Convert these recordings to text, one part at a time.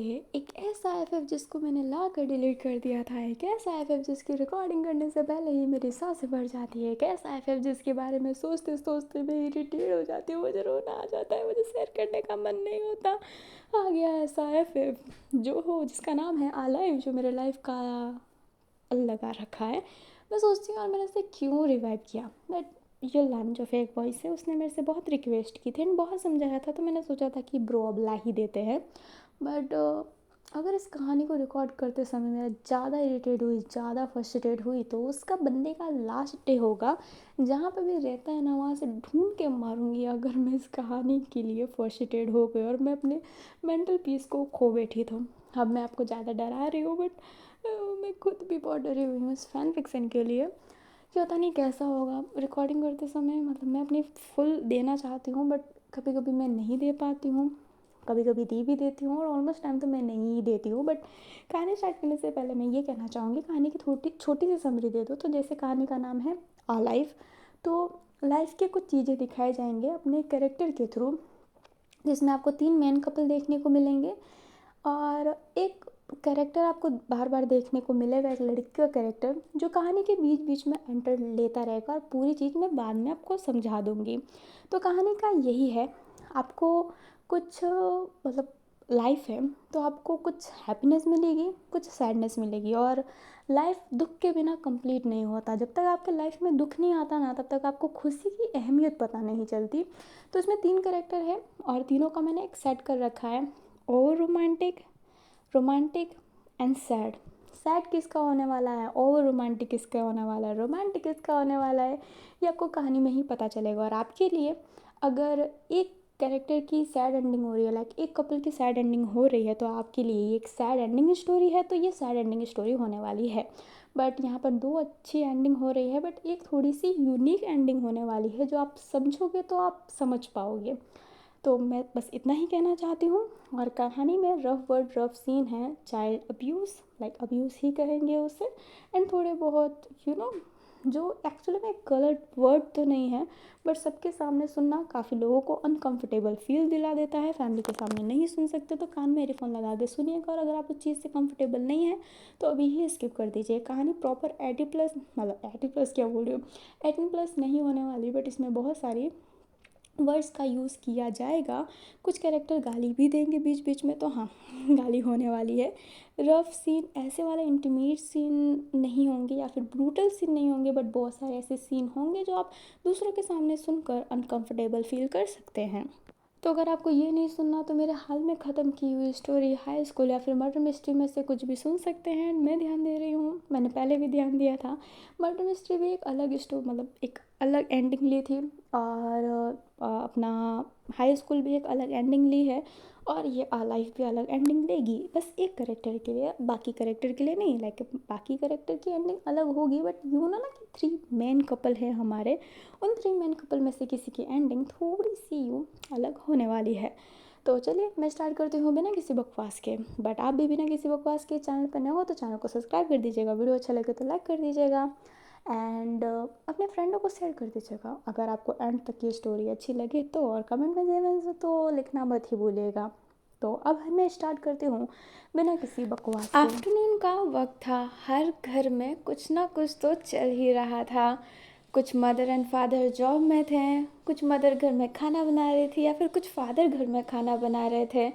एक ऐसा एफएफ जिसको मैंने ला कर डिलीट कर दिया था, एक ऐसा एफएफ जिसकी रिकॉर्डिंग करने से पहले ही मेरी सांसें भर जाती है, एक ऐसा एफएफ जिसके बारे में सोचते सोचते मैं इरिटेट हो जाती हूँ, मुझे रोना आ जाता है, मुझे शेयर करने का मन नहीं होता। आ गया ऐसा एफएफ जो हो जिसका नाम है अलाइव, जो मेरे लाइफ का लगा रखा है। मैं सोचती हूँ और मैंने इसे क्यों रिवाइव किया। बट ये लन जो फेक वॉइस है उसने मेरे से बहुत रिक्वेस्ट की थी एंड बहुत समझाया था, तो मैंने सोचा था कि ब्रो अब ला ही देते हैं। बट अगर इस कहानी को रिकॉर्ड करते समय मैं ज़्यादा इरिटेट हुई, ज़्यादा फ्रस्ट्रेटेड हुई, तो उसका बंदे का लास्ट डे होगा जहाँ पे भी रहता है ना, वहाँ से ढूंढ के मारूंगी अगर मैं इस कहानी के लिए फ्रस्ट्रेटेड हो गई और मैं अपने मेंटल पीस को खो बैठी। तो अब मैं आपको ज़्यादा डरा रही हूँ, बट मैं खुद भी बहुत डरी हुई हूँ इस फैन फिक्सन के लिए कि पता नहीं कैसा होगा रिकॉर्डिंग करते समय। मतलब मैं अपनी फुल देना चाहती हूँ, बट कभी कभी मैं नहीं दे पाती हूँ, कभी कभी दी भी देती हूँ और ऑलमोस्ट टाइम तो मैं नहीं ही देती हूँ। बट कहानी स्टार्ट करने से पहले मैं ये कहना चाहूँगी, कहानी की छोटी छोटी सी समरी दे दो। तो जैसे कहानी का नाम है आ लाइफ, तो लाइफ के कुछ चीज़ें दिखाए जाएंगे अपने कैरेक्टर के थ्रू, जिसमें आपको 3 मेन कपल देखने को मिलेंगे और एक कैरेक्टर आपको बार बार देखने को मिलेगा, एक लड़की का कैरेक्टर जो कहानी के बीच बीच में एंटर लेता रहेगा और पूरी चीज़ मैं बाद में आपको समझा दूँगी। तो कहानी का यही है, आपको कुछ मतलब लाइफ है तो आपको कुछ हैप्पीनेस मिलेगी, कुछ सैडनेस मिलेगी, और लाइफ दुख के बिना कंप्लीट नहीं होता। जब तक आपके लाइफ में दुख नहीं आता ना, तब तक आपको खुशी की अहमियत पता नहीं चलती। तो इसमें 3 कैरेक्टर है और तीनों का मैंने एक सेट कर रखा है, over romantic, romantic and sad. Sad किसका होने वाला है, ओवर रोमांटिक किसका होने वाला है, रोमांटिक किसका होने वाला है, ये आपको कहानी में ही पता चलेगा। और आपके लिए अगर एक कैरेक्टर की सैड एंडिंग हो रही है, लाइक एक कपल की सैड एंडिंग हो रही है, तो आपके लिए ये एक सैड एंडिंग स्टोरी है, तो ये सैड एंडिंग स्टोरी होने वाली है। बट यहाँ पर 2 अच्छी एंडिंग हो रही है, बट एक थोड़ी सी यूनिक एंडिंग होने वाली है, जो आप समझोगे तो आप समझ पाओगे। तो मैं बस इतना ही कहना चाहती हूँ। और कहानी में रफ वर्ड रफ सीन है, चाइल्ड अब्यूज़, लाइक अब्यूज़ ही कहेंगे उसे, एंड थोड़े बहुत जो एक्चुअली में गलत वर्ड तो नहीं है, बट सबके सामने सुनना काफ़ी लोगों को अनकंफर्टेबल फील दिला देता है। फैमिली के सामने नहीं सुन सकते तो कान में एयरफोन लगा के सुनिएगा, और अगर आप उस चीज़ से कंफर्टेबल नहीं है तो अभी ही स्किप कर दीजिए। कहानी प्रॉपर 18+, मतलब 18+ क्या बोल रही हूँ, 18+ नहीं होने वाली, बट इसमें बहुत सारी वर्ड्स का यूज़ किया जाएगा। कुछ कैरेक्टर गाली भी देंगे बीच बीच में, तो हाँ गाली होने वाली है। रफ सीन, ऐसे वाले इंटीमेट सीन नहीं होंगे या फिर ब्रूटल सीन नहीं होंगे, बट बहुत सारे ऐसे सीन होंगे जो आप दूसरों के सामने सुनकर अनकंफर्टेबल फील कर सकते हैं। तो अगर आपको ये नहीं सुनना तो मेरे हाल में ख़त्म की हुई स्टोरी हाई स्कूल या फिर मर्डर मिस्ट्री में से कुछ भी सुन सकते हैं। मैं ध्यान दे रही हूँ, मैंने पहले भी ध्यान दिया था। मर्डर मिस्ट्री भी एक अलग स्टोरी, मतलब एक अलग एंडिंग ली थी, और अपना हाई स्कूल भी एक अलग एंडिंग ली है, और ये लाइफ भी अलग एंडिंग लेगी। बस एक करेक्टर के लिए, बाकी करेक्टर के लिए नहीं, लाइक बाकी करेक्टर की एंडिंग अलग होगी, बट ना कि 3 मेन कपल है हमारे, उन 3 मेन कपल में से किसी की एंडिंग थोड़ी सी अलग होने वाली है। तो चलिए मैं स्टार्ट करती हूँ बिना किसी बकवास के। बट आप भी बिना किसी बकवास के चैनल पर नए हो तो चैनल को सब्सक्राइब कर दीजिएगा, वीडियो अच्छा लगे तो लाइक कर दीजिएगा, एंड अपने फ्रेंडों को शेयर कर दीजिएगा अगर आपको एंड तक ये स्टोरी अच्छी लगे तो, और कमेंट में तो लिखना मत ही भूलिएगा। तो अब मैं स्टार्ट करती हूँ बिना किसी बकवास के। आफ्टरनून का वक्त था, हर घर में कुछ ना कुछ तो चल ही रहा था। कुछ मदर एंड फादर जॉब में थे, कुछ मदर घर में खाना बना रही थी या फिर कुछ फादर घर में खाना बना रहे थे,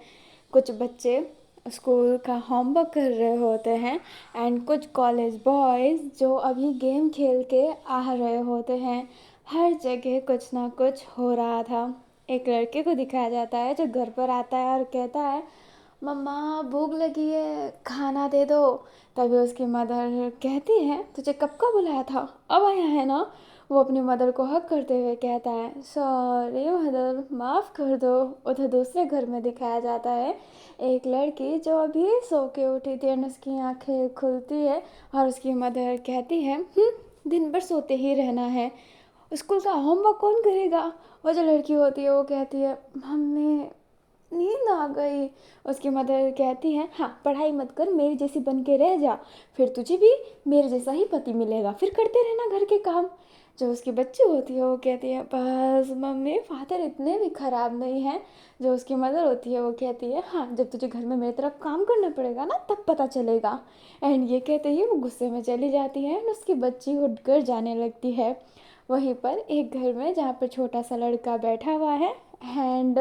कुछ बच्चे स्कूल का होमवर्क कर रहे होते हैं, एंड कुछ कॉलेज बॉयज़ जो अभी गेम खेल के आ रहे होते हैं। हर जगह कुछ ना कुछ हो रहा था। एक लड़के को दिखाया जाता है जो घर पर आता है और कहता है, मम्मा भूख लगी है, खाना दे दो। तभी उसकी मदर कहती है, तुझे कब का बुलाया था, अब आया है ना। वो अपनी मदर को हक करते हुए कहता है, सॉरी मदर, माफ़ कर दो। उधर दूसरे घर में दिखाया जाता है एक लड़की जो अभी सो के उठी थी, और उसकी आंखें खुलती है और उसकी मदर कहती है, दिन भर सोते ही रहना है, स्कूल का होमवर्क कौन करेगा। वो जो लड़की होती है वो कहती है, मम्मी नींद आ गई। उसकी मदर कहती है, हाँ पढ़ाई मत कर, मेरी जैसी बन के रह जा, फिर तुझे भी मेरे जैसा ही पति मिलेगा, फिर करते रहना घर के काम। जो उसकी बच्ची होती है वो कहती है बस मम्मी फादर इतने भी ख़राब नहीं हैं। जो उसकी मदर होती है वो कहती है हाँ जब तुझे घर में मेरी तरफ काम करना पड़ेगा ना तब पता चलेगा। एंड ये कहते ही वो गुस्से में चली जाती है एंड उसकी बच्ची उठकर जाने लगती है। वहीं पर एक घर में जहाँ पर छोटा सा लड़का बैठा हुआ है एंड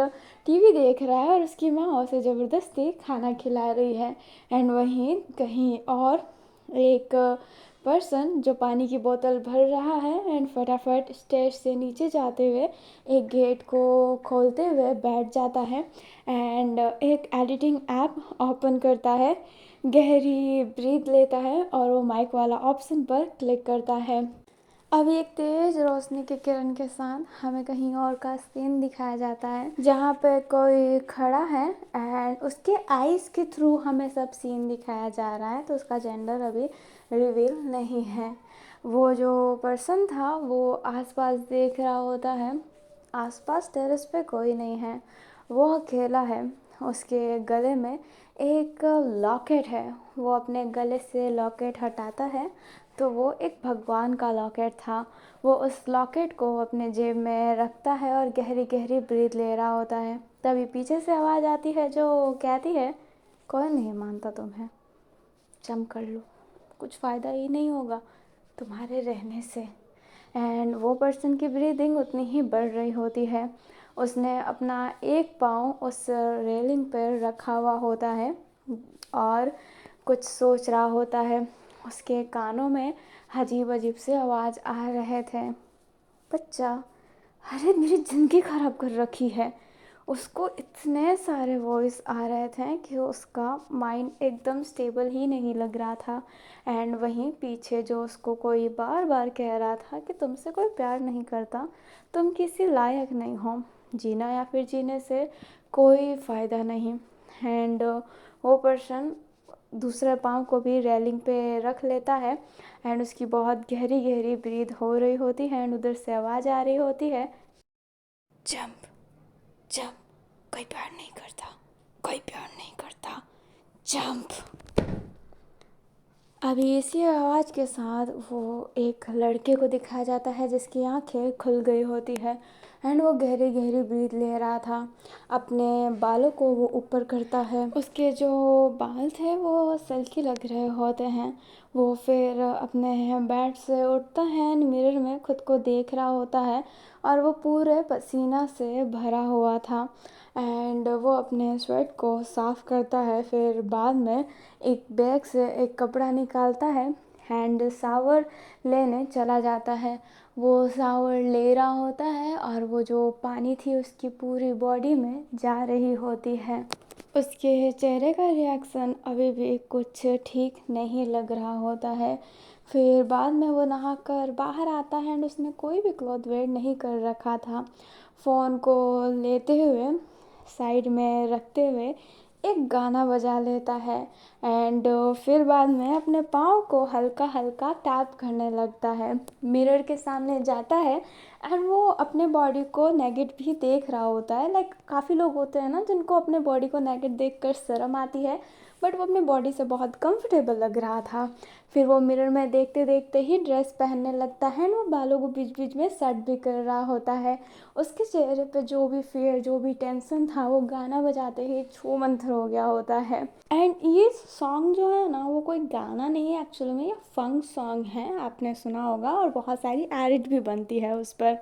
टीवी देख रहा है और उसकी माँ उसे ज़बरदस्ती खाना खिला रही है। एंड वहीं कहीं और एक पर्सन जो पानी की बोतल भर रहा है एंड फटाफट स्टेज से नीचे जाते हुए एक गेट को खोलते हुए बैठ जाता है एंड एक एडिटिंग ऐप ओपन करता है, गहरी ब्रीथ लेता है और वो माइक वाला ऑप्शन पर क्लिक करता है। अभी एक तेज रोशनी के किरण के साथ हमें कहीं और का सीन दिखाया जाता है जहाँ पे कोई खड़ा है एंड उसके आईज के थ्रू हमें सब सीन दिखाया जा रहा है, तो उसका जेंडर अभी रिवील नहीं है। वो जो पर्सन था वो आसपास देख रहा होता है, आसपास टेरेस पे कोई नहीं है, वो अकेला है। उसके गले में एक लॉकेट है, वो अपने गले से लॉकेट हटाता है तो वो एक भगवान का लॉकेट था। वो उस लॉकेट को अपने जेब में रखता है और गहरी गहरी ब्रीथ ले रहा होता है। तभी पीछे से आवाज़ आती है जो कहती है कोई नहीं मानता तुम्हें, जंप कर लो, कुछ फ़ायदा ही नहीं होगा तुम्हारे रहने से। एंड वो पर्सन की ब्रीदिंग उतनी ही बढ़ रही होती है। उसने अपना एक पाँव उस रेलिंग पर रखा हुआ होता है और कुछ सोच रहा होता है। उसके कानों में अजीब अजीब से आवाज़ आ रहे थे, बच्चा, अरे मेरी ज़िंदगी ख़राब कर रखी है। उसको इतने सारे वॉइस आ रहे थे कि उसका माइंड एकदम स्टेबल ही नहीं लग रहा था। एंड वहीं पीछे जो उसको कोई बार बार कह रहा था कि तुमसे कोई प्यार नहीं करता, तुम किसी लायक नहीं हो, जीना या फिर जीने से कोई फ़ायदा नहीं। एंड वो पर्सन दूसरे पाँव को भी रेलिंग पे रख लेता है एंड उसकी बहुत गहरी गहरी ब्रीथ हो रही होती है एंड उधर से आवाज़ आ रही होती है, जंप जंप, कोई प्यार नहीं करता, कोई प्यार नहीं करता, जंप। अभी इसी आवाज़ के साथ वो एक लड़के को दिखाया जाता है जिसकी आंखें खुल गई होती है एंड वो गहरी गहरी ब्रीथ ले रहा था। अपने बालों को वो ऊपर करता है, उसके जो बाल थे वो सिल्की लग रहे होते हैं। वो फिर अपने बेड से उठता है एंड मिरर में खुद को देख रहा होता है और वो पूरे पसीना से भरा हुआ था। एंड वो अपने स्वेट को साफ़ करता है, फिर बाद में एक बैग से एक कपड़ा निकालता है एंड शावर लेने चला जाता है। वो शावर ले रहा होता है और वो जो पानी थी उसकी पूरी बॉडी में जा रही होती है। उसके चेहरे का रिएक्शन अभी भी कुछ ठीक नहीं लग रहा होता है। फिर बाद में वो नहाकर बाहर आता है एंड उसने कोई भी क्लॉथ वेयर नहीं कर रखा था। फ़ोन को लेते हुए साइड में रखते हुए एक गाना बजा लेता है एंड फिर बाद में अपने पाँव को हल्का हल्का टैप करने लगता है। मिरर के सामने जाता है एंड वो अपने बॉडी को नेकेड भी देख रहा होता है। लाइक काफ़ी लोग होते हैं ना जिनको अपने बॉडी को नेकेड देखकर शर्म आती है, बट वो अपने बॉडी से बहुत कंफर्टेबल लग रहा था। फिर वो मिरर में देखते देखते ही ड्रेस पहनने लगता है एंड वो बालों को बीच बीच में सेट भी कर रहा होता है। उसके चेहरे पे जो भी फियर, जो भी टेंशन था वो गाना बजाते ही छू मंतर हो गया होता है। एंड ये सॉन्ग जो है ना वो कोई गाना नहीं है, एक्चुअली में ये फंक सॉन्ग है, आपने सुना होगा, और बहुत सारी एडिट भी बनती है उस पर।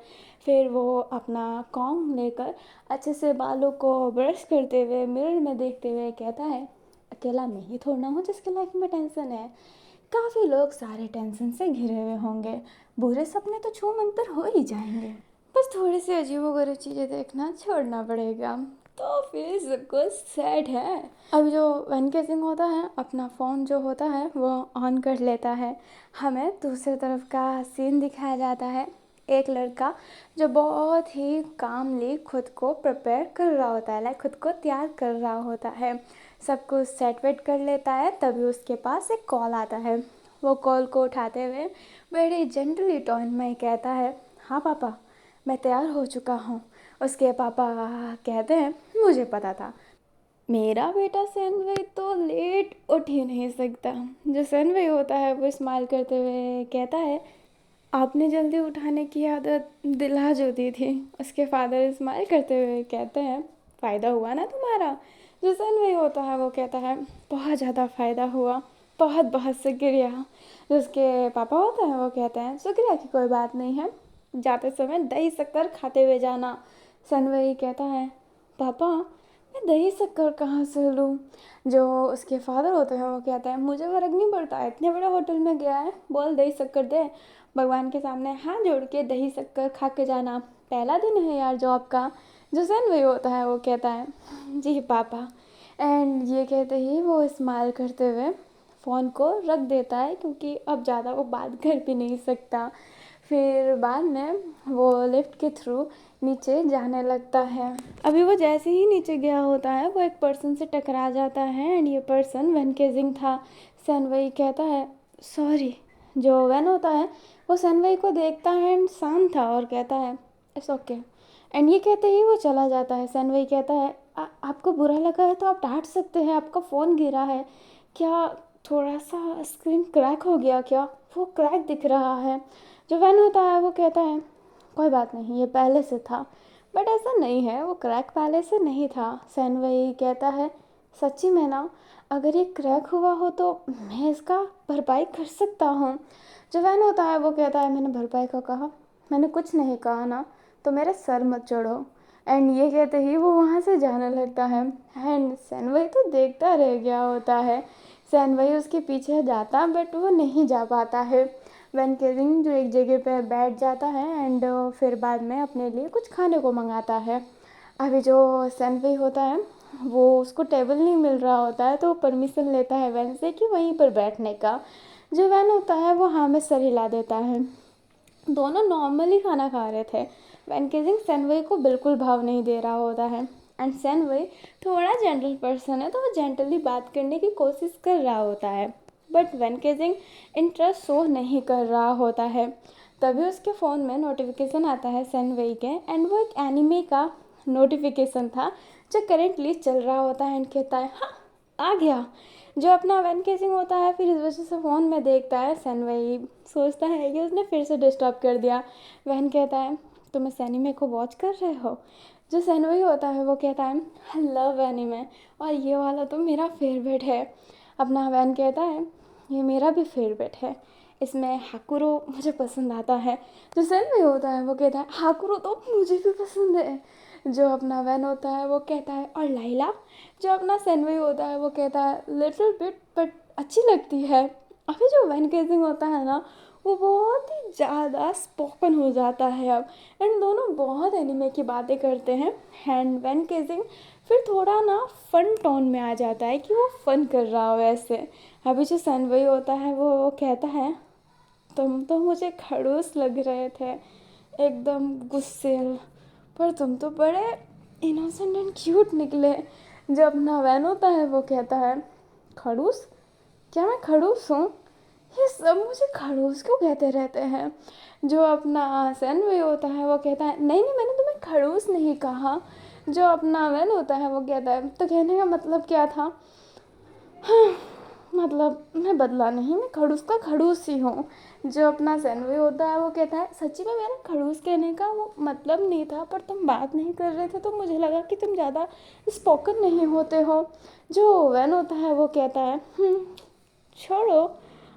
फिर वो अपना कॉम्ब लेकर अच्छे से बालों को ब्रश करते हुए मिरर में देखते हुए कहता है, अकेला मैं ही थोड़ा हूँ जिसके लाइफ में टेंशन है, काफ़ी लोग सारे टेंशन से घिरे हुए होंगे, बुरे सपने तो छू मंतर हो ही जाएंगे, बस थोड़ी सी अजीबोगरीब चीज़ें देखना छोड़ना पड़ेगा। तो फिर सब कुछ सेट है। अब जो वन के सिंह होता है अपना फ़ोन जो होता है वो ऑन कर लेता है। हमें दूसरी तरफ का सीन दिखाया जाता है, एक लड़का जो बहुत ही कामली खुद को प्रिपेयर कर रहा होता है, लाइक खुद को तैयार कर रहा होता है, सब कुछ सेट वेट कर लेता है। तभी उसके पास एक कॉल आता है। वो कॉल को उठाते हुए बड़े जेंटली टोन में कहता है, हाँ पापा, मैं तैयार हो चुका हूँ। उसके पापा कहते हैं, मुझे पता था, मेरा बेटा सैनवई तो लेट उठ ही नहीं सकता। जो सैनवई होता है वो स्माइल करते हुए कहता है, आपने जल्दी उठाने की आदत दिला जो दी थी। उसके फादर स्माइल करते हुए कहते हैं, फ़ायदा हुआ ना तुम्हारा। जो सन वही होता है वो कहता है, बहुत ज़्यादा फ़ायदा हुआ, बहुत बहुत शुक्रिया। जो उसके पापा होते हैं वो कहते हैं, शुक्रिया की कोई बात नहीं है, जाते समय दही शक्कर खाते हुए जाना। सन वही कहता है, पापा मैं दही शक्कर कहाँ से लूँ। जो उसके फादर होते हैं वो कहते हैं, मुझे फर्क नहीं पड़ता, इतने बड़े होटल में गया है, बोल दही शक्कर दे। भगवान के सामने हाथ जोड़ के दही शक्कर खा के जाना, पहला दिन है यार जॉब का। जो सन वही होता है वो कहता है, जी पापा। एंड ये कहते ही वो स्माइल करते हुए फ़ोन को रख देता है, क्योंकि अब ज़्यादा वो बात कर भी नहीं सकता। फिर बाद में वो लिफ्ट के थ्रू नीचे जाने लगता है। अभी वो जैसे ही नीचे गया होता है वो एक पर्सन से टकरा जाता है, एंड ये पर्सन वैन केजिंग था। सन वही कहता है, सॉरी। जो वैन होता है वो सन वही को देखता है एंड शांत था और कहता है, इट्स ओके। एंड ये कहते ही वो चला जाता है। सन वही कहता है, आपको बुरा लगा है तो आप डांट सकते हैं, आपका फ़ोन गिरा है क्या, थोड़ा सा स्क्रीन क्रैक हो गया क्या, वो क्रैक दिख रहा है। जो वैन होता है वो कहता है, कोई बात नहीं, ये पहले से था। बट ऐसा नहीं है, वो क्रैक पहले से नहीं था। सन वही कहता है, सच्ची में ना, अगर ये क्रैक हुआ हो तो मैं इसका भरपाई कर सकता हूँ। जो वैन होता है वो कहता है, मैंने भरपाई का कहा, मैंने कुछ नहीं कहा ना, तो मेरे सर मत चढ़ो। एंड ये कहते ही वो वहाँ से जाने लगता है। एंड सैनवई तो देखता रह गया होता है। सैनवई उसके पीछे जाता बट वो नहीं जा पाता है। वैन केजिंग जो एक जगह पे बैठ जाता है एंड फिर बाद में अपने लिए कुछ खाने को मंगाता है। अभी जो सैनवई होता है वो उसको टेबल नहीं मिल रहा होता है, तो वो परमिशन लेता है वैन से कि वहीं पर बैठने का। जो वैन होता है वो हाँ में सर हिला देता है। दोनों नॉर्मली खाना खा रहे थे। वैन केजिंग सैनवई को बिल्कुल भाव नहीं दे रहा होता है। एंड सैनवई थोड़ा जेंटल पर्सन है, तो वो जेंटली बात करने की कोशिश कर रहा होता है, बट वैन केजिंग इंटरेस्ट शो नहीं कर रहा होता है। तभी उसके फ़ोन में नोटिफिकेशन आता है सैनवई के, एंड वो एक एनिमे का नोटिफिकेशन था जो करेंटली चल रहा होता है। एंड कहता है, हाँ आ गया। जो अपना वैन केसिंग होता है फिर इस वजह से फ़ोन में देखता है। सैनवई सोचता है कि उसने फिर से डिस्टर्ब कर दिया। वैन कहता है, तुम इस एनीमे को वॉच कर रहे हो। जो सैनवई होता है वो कहता है, आई लव एनीमे, और ये वाला तो मेरा फेवरेट है। अपना वैन कहता है, ये मेरा भी फेवरेट है, इसमें हाकुरो मुझे पसंद आता है। जो सैनवई होता है वो कहता है, हाकुरो तो मुझे भी पसंद है। जो अपना वैन होता है वो कहता है, और लाइला। जो अपना सैनवई होता है वो कहता है, लिटिल बिट बट अच्छी लगती है। अभी जो वैन केजिंग होता है ना वो बहुत ही ज़्यादा स्पोकन हो जाता है अब। एंड दोनों बहुत एनिमे की बातें करते हैं। एंड वैन केजिंग फिर थोड़ा ना फन टोन में आ जाता है कि वो फन कर रहा हो ऐसे। अभी जो सैनवई होता है वो कहता है, तुम तो मुझे खड़ूस लग रहे थे, एकदम गुस्सेल, पर तुम तो बड़े इनोसेंट एंड क्यूट निकले। जब अपना वैन होता है वो कहता है, खड़ूस, क्या मैं खड़ूस हूँ, ये सब मुझे खड़ूस क्यों कहते रहते हैं। जो अपना सैनवई होता है वो कहता है, नहीं नहीं, मैंने तुम्हें खड़ूस नहीं कहा। जो अपना वैन होता है वो कहता है, तो कहने का मतलब क्या था। हाँ, मतलब मैं बदला नहीं, मैं खड़ूस का खड़ूस ही हूँ। जो अपना सैनवई होता है वो कहता है, सच्ची में मेरा खड़ूस कहने का वो मतलब नहीं था, पर तुम बात नहीं कर रहे थे तो मुझे लगा कि तुम ज़्यादा स्पोकन नहीं होते हो। जो वैन होता है वो कहता है, छोड़ो,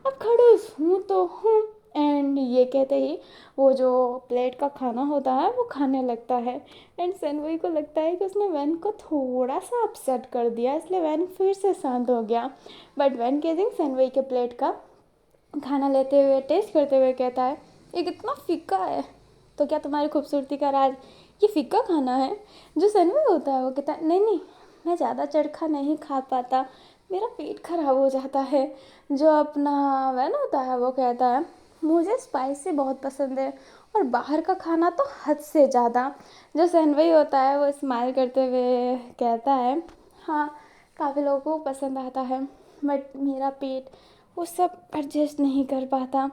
अब खड़ूस हूँ तो हूँ। एंड ये कहते ही वो जो प्लेट का खाना होता है वो खाने लगता है। एंड सैनवई को लगता है कि उसने वैन को थोड़ा सा अपसेट कर दिया, इसलिए वैन फिर से शांत हो गया। बट वैन केजिंग सैनवई के प्लेट का खाना लेते हुए टेस्ट करते हुए कहता है, ये कितना फीका है। तो क्या तुम्हारी खूबसूरती का राज ये फीका खाना है। जो सैनवई होता है वो कहता है, नहीं नहीं, मैं ज़्यादा चरखा नहीं खा पाता, मेरा पेट खराब हो जाता है। जो अपना वैन होता है वो कहता है, मुझे स्पाइसी बहुत पसंद है, और बाहर का खाना तो हद से ज़्यादा। जो सैनवई होता है वो स्माइल करते हुए कहता है, हाँ काफ़ी लोगों को पसंद आता है, बट मेरा पेट वो सब एडजस्ट नहीं कर पाता।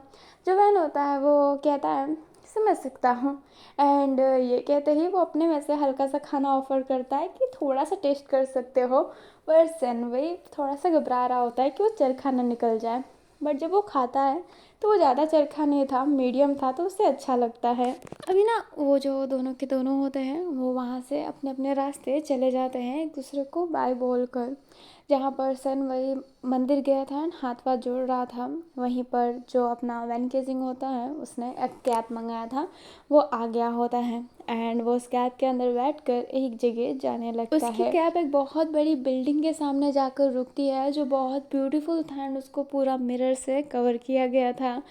जो वैन होता है वो कहता है, समझ सकता हूँ। एंड ये कहते ही वो अपने में से हल्का सा खाना ऑफ़र करता है कि थोड़ा सा टेस्ट कर सकते हो। पर सैनवई थोड़ा सा घबरा रहा होता है कि वो चरखा ना निकल जाए। बट जब वो खाता है तो वो ज़्यादा चरखा नहीं था, मीडियम था, तो उससे अच्छा लगता है। अभी ना वो जो दोनों के दोनों होते हैं वो वहाँ से अपने अपने रास्ते चले जाते हैं एक दूसरे को बाय बोल कर। जहाँ पर सन वही मंदिर गया था, हाथ पाथ जोड़ रहा था, वहीं पर जो अपना वैन केजिंग होता है उसने एक कैब मंगाया था, वो आ गया होता है। एंड वो उस कैब के अंदर बैठकर एक जगह जाने लगता है। उसकी कैब एक बहुत बड़ी बिल्डिंग के सामने जाकर रुकती है जो बहुत ब्यूटीफुल था एंड उसको पूरा मिरर से कवर किया गया था।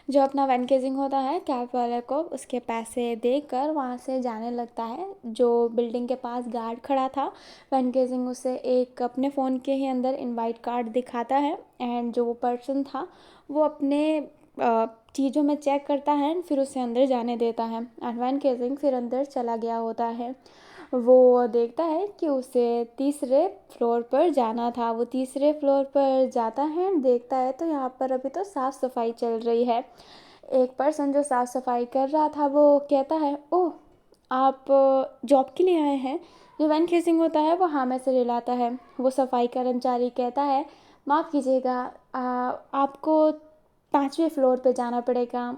जो अपना वैन केजिंग होता है कैब वाले को उसके पैसे देकर वहाँ से जाने लगता है। जो बिल्डिंग के पास गार्ड खड़ा था, वैन केजिंग उसे एक अपने फ़ोन के ही अंदर इनवाइट कार्ड दिखाता है एंड जो वो पर्सन था वो अपने चीज़ों में चेक करता है एंड फिर उसे अंदर जाने देता है। एंड वैन केजिंग फिर अंदर चला गया होता है। वो देखता है कि उसे तीसरे फ्लोर पर जाना था। वो तीसरे फ्लोर पर जाता है एंड देखता है तो यहाँ पर अभी तो साफ़ सफाई चल रही है। एक पर्सन जो साफ़ सफाई कर रहा था वो कहता है, ओह आप जॉब के लिए आए हैं। जो वैन केजिंग होता है वो हाँ में से रिलाता है। वो सफाई कर्मचारी कहता है, माफ़ कीजिएगा, आपको 5वें फ्लोर पे जाना पड़ेगा,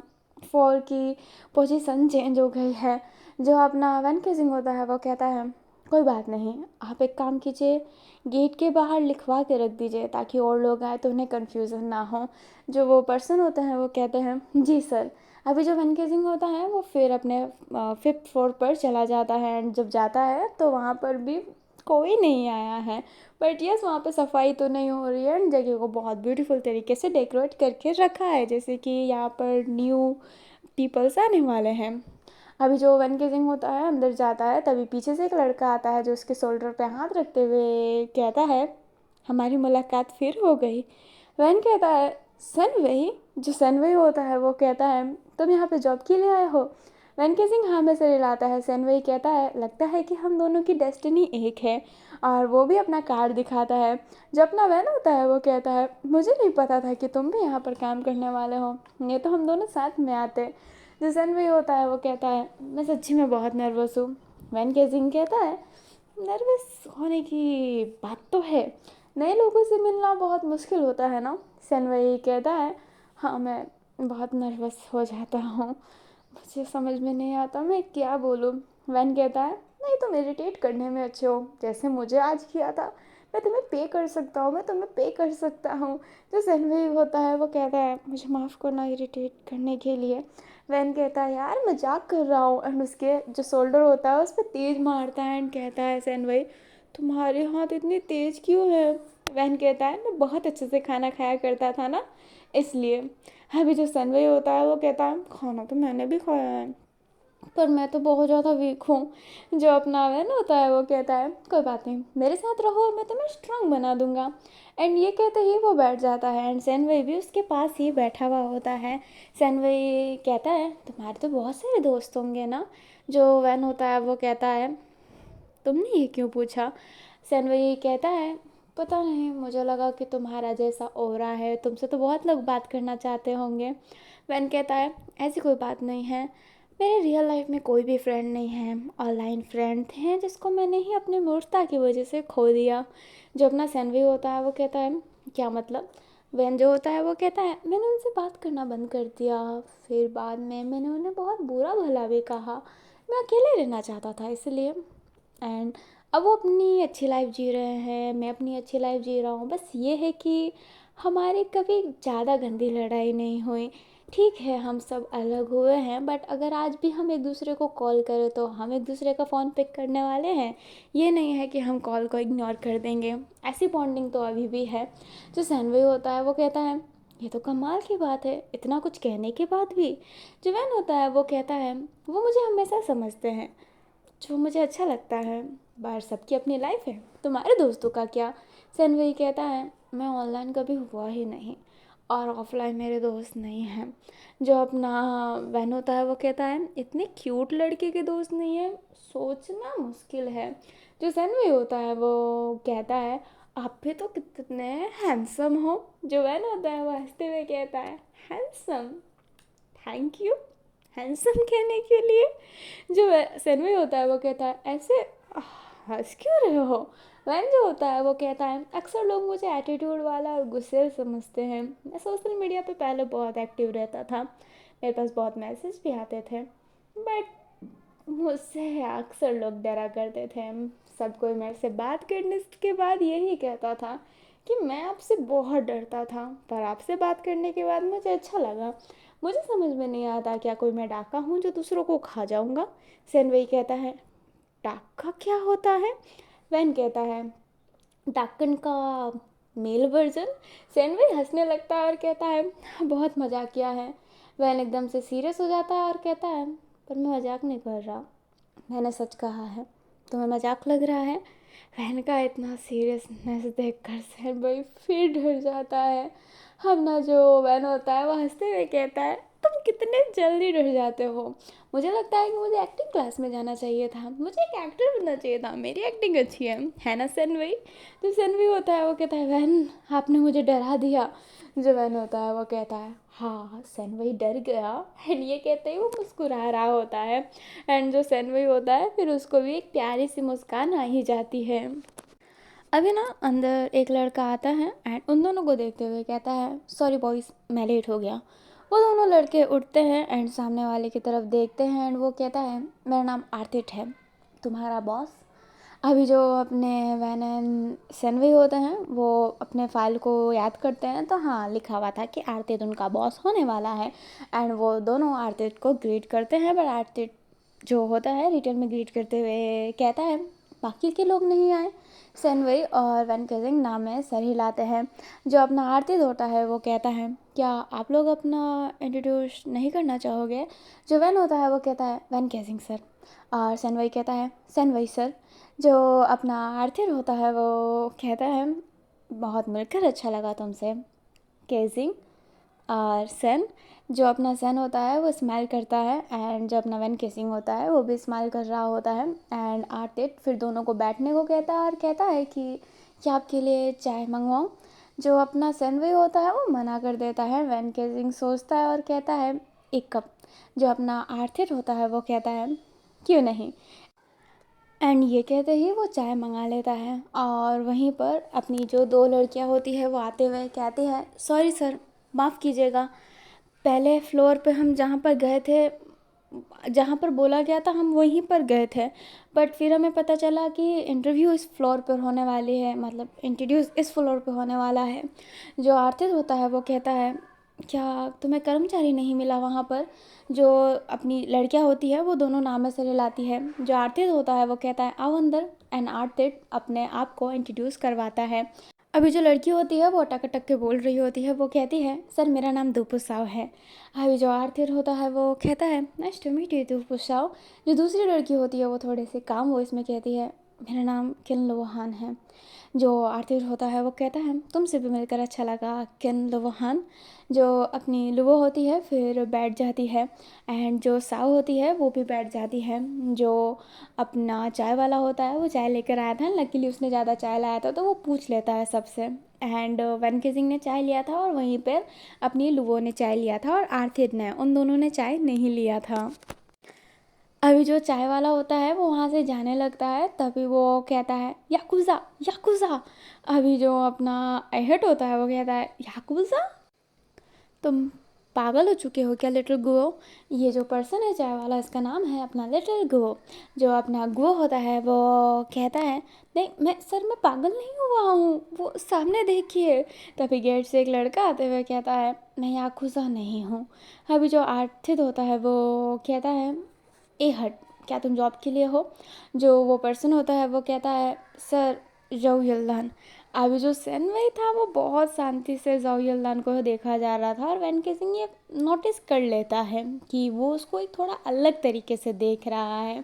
फ्लोर की पोजीशन चेंज हो गई है। जो अपना वैन केजिंग होता है वो कहता है, कोई बात नहीं, आप एक काम कीजिए, गेट के बाहर लिखवा के रख दीजिए ताकि और लोग आए तो उन्हें कन्फ्यूज़न ना हो। जो वो पर्सन होते हैं वो कहते हैं, जी सर। अभी जो वैन केजिंग होता है वो फिर अपने 5th फ्लोर पर चला जाता है एंड जब जाता है तो वहाँ पर भी कोई नहीं आया है। बट यस वहाँ पे सफाई तो नहीं हो रही है एंड जगह को बहुत ब्यूटीफुल तरीके से डेकोरेट करके रखा है जैसे कि यहाँ पर न्यू पीपल्स आने वाले हैं। अभी जो वैन केजिंग होता है अंदर जाता है तभी पीछे से एक लड़का आता है जो उसके शोल्डर पे हाथ रखते हुए कहता है, हमारी मुलाकात फिर हो गई। वैन कहता है, सनवे। जो सनवे होता है वो कहता है, तुम यहाँ पे जॉब के लिए आए हो। वैन केजिंग हाँ में से रिलाता है। सनवे कहता है, लगता है कि हम दोनों की डेस्टिनी एक है। और वो भी अपना कार्ड दिखाता है। जो अपना वैन होता है वो कहता है, मुझे नहीं पता था कि तुम भी यहाँ पर काम करने वाले हो, ये तो हम दोनों साथ में आते। जो सनवे होता है वो कहता है, मैं सच्ची में बहुत नर्वस हूँ। वैन केजिंग कहता है, नर्वस होने की बात तो है, नए लोगों से मिलना बहुत मुश्किल होता है ना। सनवे कहता है, हाँ मैं बहुत नर्वस हो जाता हूँ, मुझे समझ में नहीं आता मैं क्या बोलूँ। वैन कहता है, नहीं तुम इरिटेट करने में अच्छे हो, जैसे मुझे आज किया था। मैं तुम्हें पे कर सकता हूँ, मैं तुम्हें पे कर सकता हूँ। जो सनवे होता है वो कहता है, मुझे माफ़ करना इरिटेट करने के लिए। वैन कहता है, यार मजाक कर रहा हूँ। एंड उसके जो शोल्डर होता है उस पर तेज़ मारता है एंड कहता है सनवे, तुम्हारे हाथ इतने तेज़ क्यों है। वैन कहता है, मैं बहुत अच्छे से खाना खाया करता था ना, इसलिए। अभी जो सनवे होता है वो कहता है, खाना तो मैंने भी खाया है पर मैं तो बहुत ज़्यादा वीक हूँ। जो अपना वैन होता है वो कहता है, कोई बात नहीं, मेरे साथ रहो और मैं तुम्हें स्ट्रांग बना दूंगा। एंड ये कहते ही वो बैठ जाता है एंड सनवे भी उसके पास ही बैठा हुआ होता है। सनवे कहता है, तुम्हारे तो बहुत सारे दोस्त होंगे ना। जो वैन होता है वो कहता है, तुमने ये क्यों पूछा। सनवे कहता है, पता नहीं, मुझे लगा कि तुम्हारा जैसा ओरा है, तुमसे तो बहुत लोग बात करना चाहते होंगे। वैन कहता है, ऐसी कोई बात नहीं है, मेरे रियल लाइफ में कोई भी फ्रेंड नहीं है, ऑनलाइन फ्रेंड थे जिसको मैंने ही अपनी मूर्खता की वजह से खो दिया। जो अपना सैनवी होता है वो कहता है, क्या मतलब। वैन जो होता है वो कहता है, मैंने उनसे बात करना बंद कर दिया, फिर बाद में मैंने उन्हें बहुत बुरा भला भी कहा, मैं अकेले रहना चाहता था इसलिए। एंड अब वो अपनी अच्छी लाइफ जी रहे हैं, मैं अपनी अच्छी लाइफ जी रहा हूँ, बस ये है कि हमारी कभी ज़्यादा गंदी लड़ाई नहीं हुई। ठीक है हम सब अलग हुए हैं बट अगर आज भी हम एक दूसरे को कॉल करें तो हम एक दूसरे का फ़ोन पिक करने वाले हैं। ये नहीं है कि हम कॉल को इग्नोर कर देंगे, ऐसी बॉन्डिंग तो अभी भी है। जो सैनवे होता है वो कहता है, ये तो कमाल की बात है, इतना कुछ कहने के बाद भी। जो वैन होता है वो कहता है, वो मुझे हमेशा समझते हैं, जो मुझे अच्छा लगता है। बाहर सबकी अपनी लाइफ है, तुम्हारे दोस्तों का क्या। सैनवे कहता है, मैं ऑनलाइन कभी हुआ ही नहीं और ऑफलाइन मेरे दोस्त नहीं हैं। जो अपना वैन होता है वो कहता है, इतने क्यूट लड़के के दोस्त नहीं है, सोचना मुश्किल है। जो सैनवे होता है वो कहता है, आप भी तो कितने हैंडसम हो। जो वैन होता है वो हंसते हुए कहता है, हैंडसम, थैंक यू हैंडसम कहने के लिए। जो सैनवे होता है वो कहता है, ऐसे हंस क्यों रहे हो, वैन जो होता है वो कहता है, अक्सर लोग मुझे एटीट्यूड वाला और गुस्सेल समझते हैं। मैं सोशल मीडिया पे पहले बहुत एक्टिव रहता था, मेरे पास बहुत मैसेज भी आते थे, बट मुझसे अक्सर लोग डरा करते थे। सब कोई मेरे से बात करने के बाद यही कहता था कि मैं आपसे बहुत डरता था, पर आपसे बात करने के बाद मुझे अच्छा लगा। मुझे समझ में नहीं आता क्या कोई मैं डाका हूँ जो दूसरों को खा जाऊँगा। सेनवई कहता है, डाका क्या होता है? वैन कहता है, डाकन का मेल वर्जन। सेनवई हंसने लगता है और कहता है, बहुत मजाक किया है। वैन एकदम से सीरियस हो जाता है और कहता है, पर मैं मजाक नहीं कर रहा, मैंने सच कहा है, तुम्हें मजाक लग रहा है? वैन का इतना सीरियसनेस देखकर सेनवई फिर डर जाता है। अब ना जो वैन होता है वो हंसते हुए कहता है, तुम कितने जल्दी डर जाते हो। मुझे लगता है कि मुझे एक्टिंग क्लास में जाना चाहिए था, मुझे एक एक्टर बनना चाहिए था, मेरी एक्टिंग अच्छी है ना सेनवई? तो सेनवई होता है वो कहता है, वैन आपने मुझे डरा दिया। जो वैन होता है वो कहता है, हाँ सेनवई डर गया। एंड ये कहते ही वो मुस्कुरा रहा होता है। एंड जो सेनवई होता है फिर उसको भी एक प्यारी सी मुस्कान आ ही जाती है। अभी ना अंदर एक लड़का आता है एंड उन दोनों को देखते हुए कहता है, सॉरी बॉयज़ मैं लेट हो गया। वो दोनों लड़के उठते हैं एंड सामने वाले की तरफ देखते हैं एंड वो कहता है, मेरा नाम आर्थिक है, तुम्हारा बॉस। अभी जो अपने वैन एंड सेनवे होते हैं वो अपने फाइल को याद करते हैं, तो हाँ लिखा हुआ था कि आर्थिक उनका बॉस होने वाला है। एंड वो दोनों आर्थिक को ग्रीट करते हैं, बट आर्थिक जो होता है रिटर्न में ग्रीट करते हुए कहता है, बाकी के लोग नहीं आए। सेनवई और वैन केजिंग नाम में सर हिलाते हैं। जो अपना आरती होता है वो कहता है, क्या आप लोग अपना इंट्रोड्यूस नहीं करना चाहोगे? जो वैन होता है वो कहता है, वैन केजिंग सर। और सेनवई कहता है, सेनवई सर। जो अपना आर्थिर होता है वो कहता है, बहुत मिलकर अच्छा लगा तुमसे केजिंग। और सेन, जो अपना सेन होता है वो स्माइल करता है एंड जो अपना वैन किसिंग होता है वो भी स्माइल कर रहा होता है। एंड आर्टिट फिर दोनों को बैठने को कहता है और कहता है कि क्या आपके लिए चाय मंगवाऊँ? जो अपना सेन भी होता है वो मना कर देता है। वैन किसिंग सोचता है और कहता है, एक कप। जो अपना आर्थिट होता है वो कहता है, क्यों नहीं। एंड ये कहते ही वो चाय मंगा लेता है और वहीं पर अपनी जो दो लड़कियां होती है वो आते हुए कहती है, सॉरी सर, माफ़ कीजिएगा, पहले फ्लोर पे हम जहाँ पर गए थे, जहाँ पर बोला गया था हम वहीं पर गए थे, बट फिर हमें पता चला कि इंटरव्यू इस फ्लोर पर होने वाली है, मतलब इंट्रोड्यूस इस फ्लोर पर होने वाला है। जो आर्थिक होता है वो कहता है, क्या तुम्हें कर्मचारी नहीं मिला वहाँ पर? जो अपनी लड़कियाँ होती है वो दोनों नाम से रिलाती है। जो आर्थिक होता है वो कहता है, आओ अंदर। एंड आर्थिक अपने आप को इंट्रोड्यूस करवाता है। अभी जो लड़की होती है वो अटक अटक के बोल रही होती है, वो कहती है, सर मेरा नाम दुपु साव है। अभी जो आर्थिर होता है वो कहता है, nice to meet you Dupu Sao. जो दूसरी लड़की होती है वो थोड़े से काम वॉइस में कहती है, मेरा नाम किन लोहान है। जो आर्थिर होता है वो कहता है, तुमसे भी मिलकर अच्छा लगा किन लोहान। जो अपनी लुबो होती है फिर बैठ जाती है एंड जो साव होती है वो भी बैठ जाती है। जो अपना चाय वाला होता है वो चाय लेकर आया था, लकीली उसने ज़्यादा चाय लाया था तो वो पूछ लेता है सबसे। एंड वैन किसिंग ने चाय लिया था और वहीं पर अपनी लुबो ने चाय लिया था और आर्थिर ने, उन दोनों ने चाय नहीं लिया था। अभी जो चाय वाला होता है वो वहाँ से जाने लगता है, तभी वो कहता है, याकुज़ा याकुज़ा। अभी जो अपना एहट होता है वो कहता है, याकुज़ा, तुम पागल हो चुके हो क्या लिटिल गुओ? ये जो पर्सन है चाय वाला इसका नाम है अपना लिटिल गुओ। जो अपना गुओ होता है वो कहता है, नहीं मैं सर मैं पागल नहीं हुआ हूँ, वो सामने देखिए। तभी गेट से एक लड़का आते हुए कहता है, मैं याकुज़ा नहीं हूँ। अभी जो आर्थिक होता है वो कहता है, ए हट, क्या तुम जॉब के लिए हो? जो वो पर्सन होता है वो कहता है, सर जऊ यल्दान। अभी जो सेनवई था वो बहुत शांति से जऊ यल्दान को देखा जा रहा था और वैन किसिंग ये नोटिस कर लेता है कि वो उसको एक थोड़ा अलग तरीके से देख रहा है।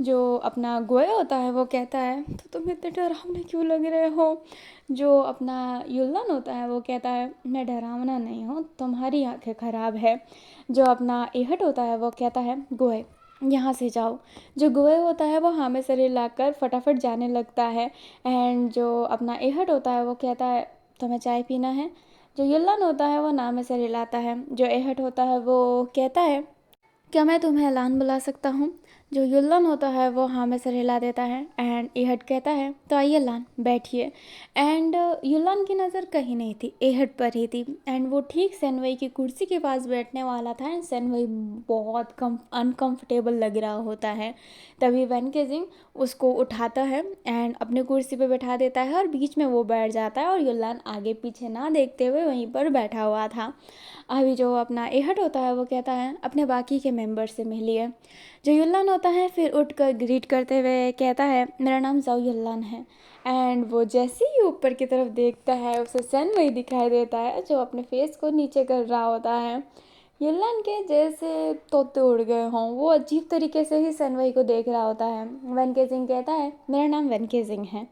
जो अपना गोए होता है वो कहता है, तो तुम इतने डरावने क्यों लग रहे हो? जो अपना युल्लान होता है वो कहता है, मैं डरावना नहीं हूँ, तुम्हारी आंखें ख़राब है। जो अपना एहट होता है वो कहता है, गोए यहाँ से जाओ। जो गोए होता है वो हाँ में सर हिलाकर फटाफट जाने लगता है। एंड जो अपना एहट होता है वो कहता है, तुम्हें चाय पीना है? जो युल्लान होता है वो ना में सर हिलाता है। जो एहट होता है वो कहता है, क्या मैं तुम्हें एलान बुला सकता हूँ? जो युल्लन होता है वो हाँ में सर हिला देता है एंड एहड कहता है तो आइए लान बैठिए। एंड युल्लन की नज़र कहीं नहीं थी, एहड पर ही थी एंड वो ठीक सेनवई की कुर्सी के पास बैठने वाला था एंड सेनवई बहुत अनकंफर्टेबल लग रहा होता है। तभी वैन केजिंग उसको उठाता है एंड अपने कुर्सी पे बैठा देता है और बीच में वो बैठ जाता है और युल्लन आगे पीछे ना देखते हुए वहीं पर बैठा हुआ था। अभी जो अपना एहड होता है वो कहता है अपने बाकी के मेंबर से मिलिए। जो युल्लान होता है फिर उठकर ग्रीट करते हुए कहता है मेरा नाम जाओ युल्लान है। एंड वो जैसे ही ऊपर की तरफ देखता है उसे सन वही दिखाई देता है जो अपने फेस को नीचे कर रहा होता है। युल्लान के जैसे तोते उड़ गए हों, वो अजीब तरीके से ही सनवई को देख रहा होता है। वेनकेजिंग कहता है मेरा नाम वेनकेजिंग है।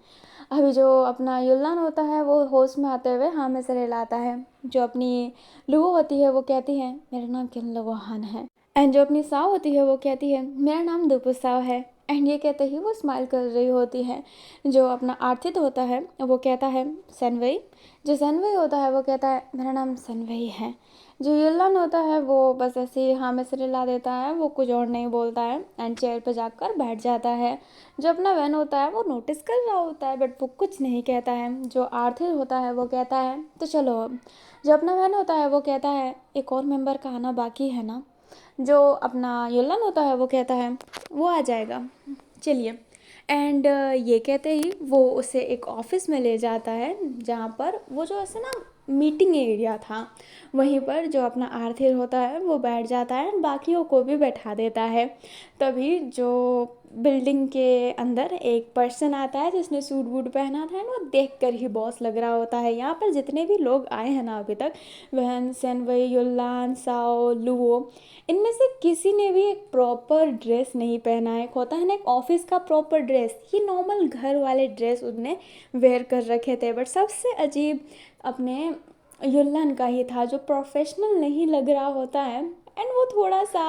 अभी जो अपना युल्लान होता है वो होश में आते हुए हाँ में सर हिलाता है। जो अपनी लुओ होती है वो कहती है मेरा नाम किन लुओहान है। एंड जो अपनी साव होती है वो कहती है मेरा नाम दुपु साव है। एंड ये कहते ही वो स्माइल कर रही होती है। जो अपना आर्थित होता है वो कहता है सनवई। जो सनवई होता है वो कहता है मेरा नाम सनवई है। जो युल्लान होता है वो बस ऐसे ही हाँ में सिर हिला देता है, वो कुछ और नहीं बोलता है एंड चेयर पे जाकर बैठ जाता है। जो अपना वैन होता है वो नोटिस कर रहा होता है बट वो कुछ नहीं कहता है। जो आर्थिक होता है वो कहता है तो चलो अब। जो अपना वैन होता है वो कहता है एक और मेंबर का आना बाकी है ना। जो अपना युल्लान होता है वो कहता है वो आ जाएगा, चलिए। एंड ये कहते ही वो उसे एक ऑफिस में ले जाता है जहाँ पर वो जो ऐसे ना मीटिंग एरिया था, वहीं पर जो अपना आर्थिर होता है वो बैठ जाता है एंड बाकियों को भी बैठा देता है। तभी जो बिल्डिंग के अंदर एक पर्सन आता है जिसने सूट बूट पहना था एंड वो देखकर ही बॉस लग रहा होता है। यहाँ पर जितने भी लोग आए हैं ना अभी तक, वहन सेनवई युल्लान साओ लुओ, इनमें से किसी ने भी एक प्रॉपर ड्रेस नहीं पहना है। एक होता है ना एक ऑफिस का प्रॉपर ड्रेस, ये नॉर्मल घर वाले ड्रेस उनने वेयर कर रखे थे। बट सबसे अजीब अपने युल्लान का ही था जो प्रोफेशनल नहीं लग रहा होता है एंड वो थोड़ा सा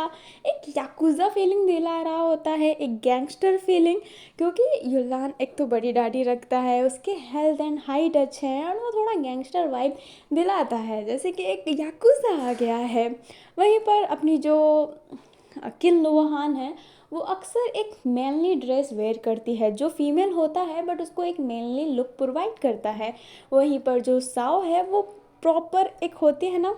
एक याकुज़ा फीलिंग दिला रहा होता है, एक गैंगस्टर फीलिंग। क्योंकि युल्लान एक तो बड़ी दाढ़ी रखता है, उसके हेल्थ एंड हाइट अच्छे हैं और वो थोड़ा गैंगस्टर वाइब दिलाता है जैसे कि एक याकुज़ा आ गया है। वहीं पर अपनी जो किन लोहान है वो अक्सर एक मेनली ड्रेस वेयर करती है जो फीमेल होता है बट उसको एक मेनली लुक प्रोवाइड करता है। वहीं पर जो साओ है वो प्रॉपर एक होती है ना,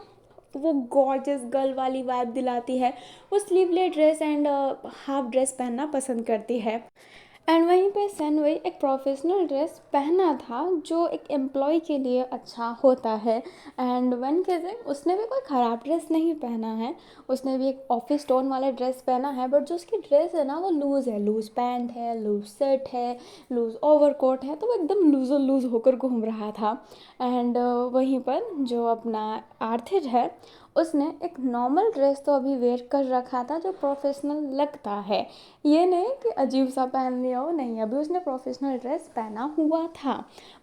वो गॉर्जियस गर्ल वाली वाइब दिलाती है। वो sleeveless dress and half dress पहनना पसंद करती है। एंड वहीं पे सनवई एक प्रोफेशनल ड्रेस पहना था जो एक एम्प्लॉय के लिए अच्छा होता है। एंड वन केजिंग उसने भी कोई ख़राब ड्रेस नहीं पहना है, उसने भी एक ऑफिस टोन वाला ड्रेस पहना है बट जो उसकी ड्रेस है ना वो लूज़ है, लूज़ पैंट है, लूज़ शर्ट है, लूज़ ओवरकोट है, तो वो एकदम लूज़ और लूज़ होकर घूम रहा था। एंड वहीं पर जो अपना आर्थिर है उसने एक नॉर्मल ड्रेस तो अभी वेयर कर रखा था जो प्रोफेशनल लगता है, ये नहीं कि अजीब सा पहन लिया हो, नहीं, अभी उसने प्रोफेशनल ड्रेस पहना हुआ था।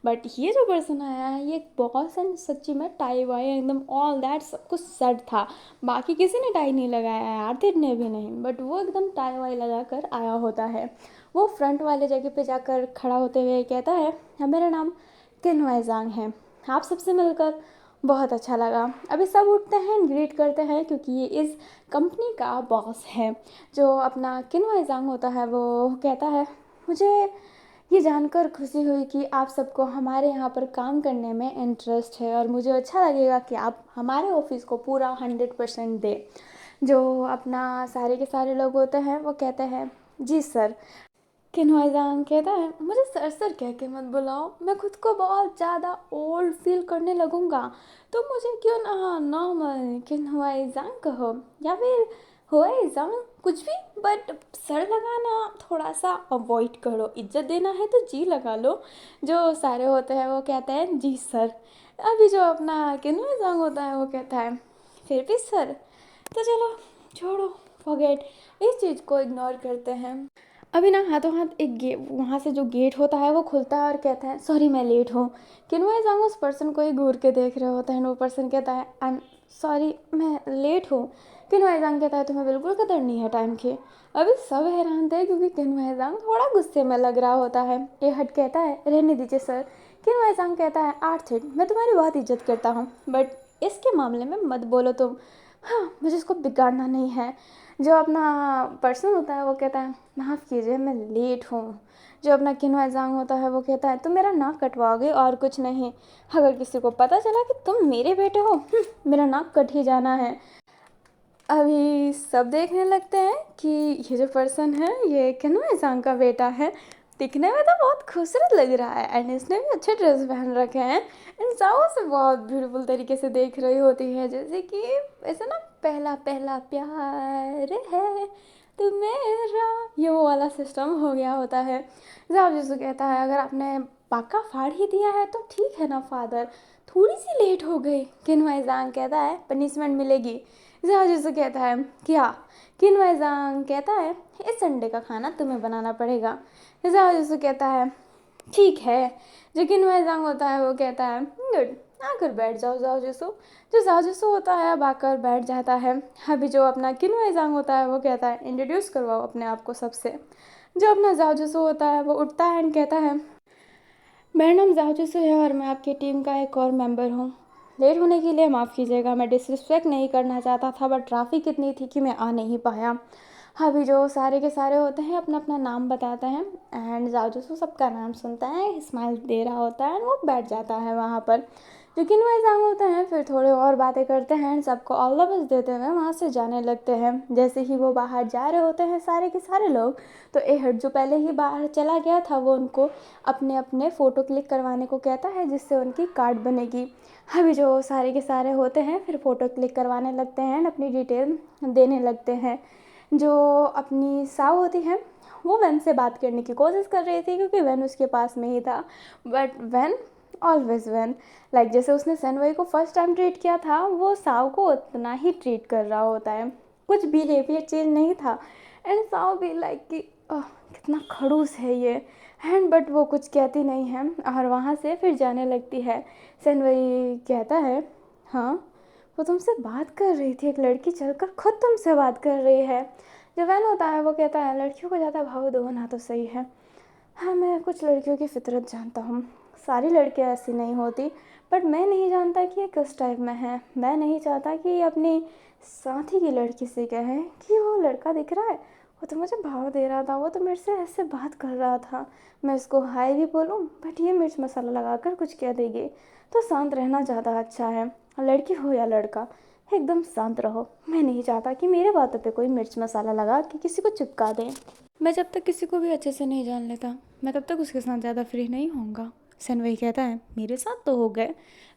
बट ये जो पर्सन आया है ये एक बॉस एंड सच्ची में टाई वाई एकदम ऑल दैट सब कुछ सेट था। बाकी किसी ने टाई नहीं लगाया है, आर्थिक ने भी नहीं, बट वो एकदम टाई वाई लगा कर आया होता है। वो फ्रंट वाले जगह पे जाकर खड़ा होते हुए कहता है हाँ मेरा नाम किन वाइजांग है, आप सबसे मिलकर बहुत अच्छा लगा। अभी सब उठते हैं ग्रीट करते हैं क्योंकि ये इस कंपनी का बॉस है। जो अपना किन वाइजांग होता है वो कहता है मुझे ये जानकर खुशी हुई कि आप सबको हमारे यहाँ पर काम करने में इंटरेस्ट है और मुझे अच्छा लगेगा कि आप हमारे ऑफिस को पूरा 100% दें। जो अपना सारे के सारे लोग होते हैं वो कहते हैं जी सर। किन्हुआज़ांग कहता है मुझे सर सर कह के मत बुलाओ, मैं खुद को बहुत ज़्यादा ओल्ड फील करने लगूँगा, तो मुझे क्यों ना नॉर्मल किन्हुआज़ांग कहो या फिर हुआज़ांग, कुछ भी, बट सर लगाना थोड़ा सा अवॉइड करो, इज्जत देना है तो जी लगा लो। जो सारे होते हैं वो कहते हैं जी सर। अभी जो अपना किन्हुआज़ांग होता है वो कहता है फिर भी सर, तो चलो छोड़ो, फॉरगेट, इस चीज़ को इग्नोर करते हैं। अभी ना हाथों हाथ एक वहाँ से जो गेट होता है वो खुलता है और कहता है सॉरी मैं लेट हूँ। किन्हुआ जांग उस पर्सन को ही घूर के देख रहे होता है, वो पर्सन कहता है आई एम सॉरी मैं लेट हूँ। किन्हुआ जांग कहता है तुम्हें बिल्कुल कदर नहीं है टाइम की। अभी सब हैरान थे क्योंकि किन्हुआ जांग थोड़ा गुस्से में लग रहा होता है। ये हट कहता है रहने दीजिए सर। किन्हुआ जांग कहता है आर्थिक मैं तुम्हारी बहुत इज्जत करता हूँ बट इसके मामले में मत बोलो तुम, हाँ मुझे इसको बिगाड़ना नहीं है। जो अपना पर्सन होता है वो कहता है माफ़ कीजिए मैं लेट हूँ। जो अपना किन्वैजांग होता है वो कहता है तुम मेरा नाक कटवाओगे और कुछ नहीं। अगर किसी को पता चला कि तुम मेरे बेटे हो, मेरा नाक कट ही जाना है। अभी सब देखने लगते हैं कि ये जो पर्सन है ये किन्वैजांग का बेटा है। दिखने में तो बहुत खूबसूरत लग रहा है एंड इसने भी अच्छे ड्रेस पहन रखे हैं एंड जाओ से बहुत ब्यूटीफुल तरीके से देख रही होती है, जैसे कि ऐसे ना पहला पहला प्यार है तू मेरा, ये वो वाला सिस्टम हो गया होता है। जाओ जिसको कहता है अगर आपने पाका फाड़ ही दिया है तो ठीक है ना फादर, थोड़ी सी लेट हो गई। किन्वैजांग कहता है पनिशमेंट मिलेगी। जाओ जिसको कहता है क्या। किन्वैजांग कहता है इस संडे का खाना तुम्हें बनाना पड़ेगा। जाओ जिसको कहता है ठीक है। जो किन्वैजांग होता है वो कहता है गुड, आकर बैठ जाओ जाओ जिसो। जो जाओ जिसो होता है अब आकर बैठ जाता है। अभी जो अपना किन्वैजांग होता है वो कहता है इंट्रोड्यूस करवाओ अपने आप को सबसे। जो अपना जाओ जिसो होता है वो उठता है एंड कहता है मेरा नाम जाओ जिसो है और मैं आपकी टीम का एक और मेंबर हूँ। लेट होने के लिए माफ़ कीजिएगा, मैं डिसरिस्पेक्ट नहीं करना चाहता था बट ट्रैफिक इतनी थी कि मैं आ नहीं पाया। अभी जो सारे के सारे होते हैं अपना अपना नाम बताते हैं एंड जाओ सबका नाम सुनता है, स्माइल दे रहा होता है एंड वो बैठ जाता है वहाँ पर। जो किन्वैजांग होते हैं फिर थोड़े और बातें करते हैं एंड सबको ऑल द बेस्ट देते हुए वहाँ से जाने लगते हैं। जैसे ही वो बाहर जा रहे होते हैं सारे के सारे लोग, तो एहड जो पहले ही बाहर चला गया था वो उनको अपने अपने फ़ोटो क्लिक करवाने को कहता है जिससे उनकी कार्ड बनेगी। अभी जो सारे के सारे होते हैं फिर फ़ोटो क्लिक करवाने लगते हैं एंड अपनी डिटेल देने लगते हैं। जो अपनी साव होती है वो वैन से बात करने की कोशिश कर रही थी क्योंकि वैन उसके पास में ही था, but when always when like जैसे उसने सनवई को फर्स्ट टाइम ट्रीट किया था वो साव को उतना ही ट्रीट कर रहा होता है, कुछ बिहेवियर चेंज नहीं था। एंड साव भी लाइक कि कितना खड़ूस है ये एंड बट वो कुछ कहती नहीं है और वहाँ से फिर जाने लगती है। सनवई कहता है हाँ वो तुमसे बात कर रही थी, एक लड़की चलकर खुद तुमसे बात कर रही है। जो वैन होता है वो कहता है लड़कियों को ज़्यादा भाव दो ना तो सही है। हाँ मैं कुछ लड़कियों की फितरत जानता हूँ, सारी लड़कियाँ ऐसी नहीं होती, बट मैं नहीं जानता कि ये किस टाइप में है। मैं नहीं चाहता कि ये अपनी साथी की लड़की से कहे कि वो लड़का दिख रहा है, वो तो मुझे भाव दे रहा था, वो तो मेरे से ऐसे बात कर रहा था, मैं इसको हाय भी बोलूँ बट ये मिर्च मसाला लगाकर कुछ कह देगी, तो शांत रहना ज़्यादा अच्छा है। लड़की हो या लड़का एकदम शांत रहो, मैं नहीं चाहता कि मेरे बातों पे कोई मिर्च मसाला लगा कि किसी को चिपका दे। मैं जब तक किसी को भी अच्छे से नहीं जान लेता मैं तब तक उसके साथ ज़्यादा फ्री नहीं होऊंगा। सनवई कहता है मेरे साथ तो हो गए।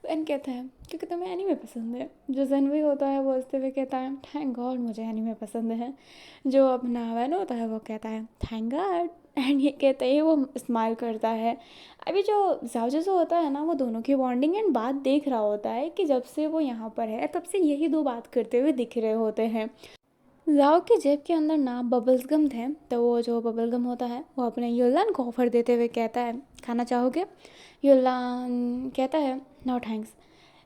वैन कहता है क्योंकि तुम्हें एनीमे पसंद है। जो सनवई होता है वो हंसते हुए कहता है थैंक गॉड मुझे एनीमे पसंद है। जो अपना वैन होता है वो कहता है थैंक गॉड एंड ये कहते ही वो स्माइल करता है। अभी जो जाओ होता है ना वो दोनों की बॉन्डिंग एंड बात देख रहा होता है कि जब से वो यहाँ पर है तब से यही दो बात करते हुए दिख रहे होते हैं। जाओ की जेब के अंदर ना बबल्स गम थे तो वो जो बबल गम होता है वो अपने युलान को ऑफर देते हुए कहता है खाना चाहोगे। युलान कहता है नो थैंक्स।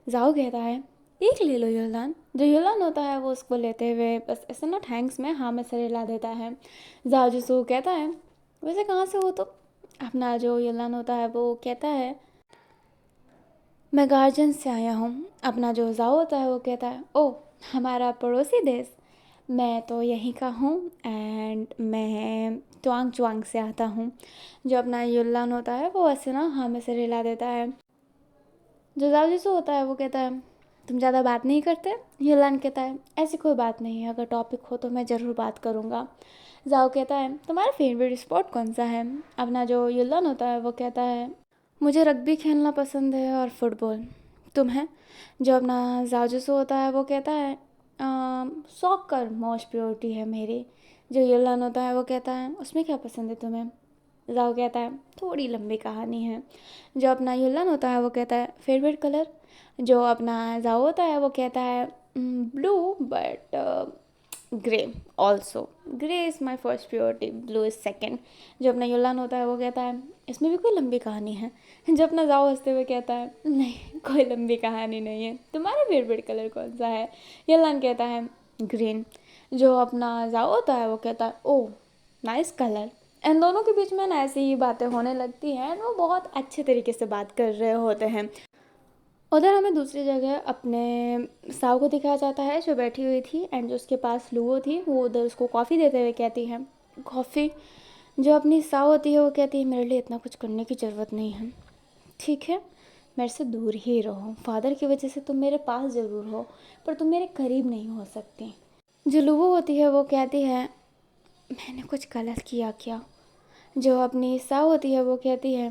जाओ कहता है एक ले लो युलान। जो युलान होता है वो उसको लेते हुए बस ऐसे ना थैंक्स में हाँ में सर हिला देता है। जाओ जिसो कहता है वैसे कहाँ से हो तो। अपना जो युलान होता है वो कहता है मैं गार्जियन से आया हूँ। अपना जो जाओ होता है वो कहता है ओ हमारा पड़ोसी देश, मैं तो यहीं का हूँ एंड मैं ट्वांग च्वांग से आता हूँ। जो अपना युल्लान होता है वो ऐसे ना हाँ में से हिला देता है। जो जाओ जिसो होता है वो कहता है तुम ज़्यादा बात नहीं करते। युल्लान कहता है ऐसी कोई बात नहीं है, अगर टॉपिक हो तो मैं ज़रूर बात करूँगा। जाओ कहता है तुम्हारा फेवरेट स्पोर्ट कौन सा है। अपना जो युल्लान होता है वो कहता है मुझे रग्बी खेलना पसंद है और फुटबॉल। तुम्हें। जो अपना जाओ होता है वो कहता है सॉकर मोस्ट प्योरिटी है मेरी। जो युलान होता है वो कहता है उसमें क्या पसंद है तुम्हें। जाओ कहता है थोड़ी लंबी कहानी है। जो अपना युलान होता है वो कहता है फेवरेट कलर। जो अपना जाओ होता है वो कहता है blue but grey also. Grey is my first purity, blue is second. जो अपना युलान होता है वो कहता है इसमें भी कोई लंबी कहानी है। जो अपना जाओ हंसते हुए कहता है नहीं कोई लंबी कहानी नहीं है, तुम्हारा फेवरेट कलर कौन सा है। युलान कहता है ग्रीन। जो अपना जाओ होता है वो कहता है ओह नाइस कलर। इन दोनों के बीच में ना ऐसी ही बातें होने लगती हैं, वो बहुत अच्छे तरीके से बात कर रहे होते हैं। उधर हमें दूसरी जगह अपने साव को दिखाया जाता है जो बैठी हुई थी, एंड जो उसके पास लूओ थी वो उधर उसको कॉफ़ी देते हुए कहती है, कॉफ़ी। जो अपनी साव होती है वो कहती है, मेरे लिए इतना कुछ करने की ज़रूरत नहीं है, ठीक है, मेरे से दूर ही रहो। फादर की वजह से तुम मेरे पास ज़रूर हो, पर तुम मेरे करीब नहीं हो सकती। जो लूओ होती है वो कहती है, मैंने कुछ गलत किया क्या? जो अपनी साव होती है वो कहती है,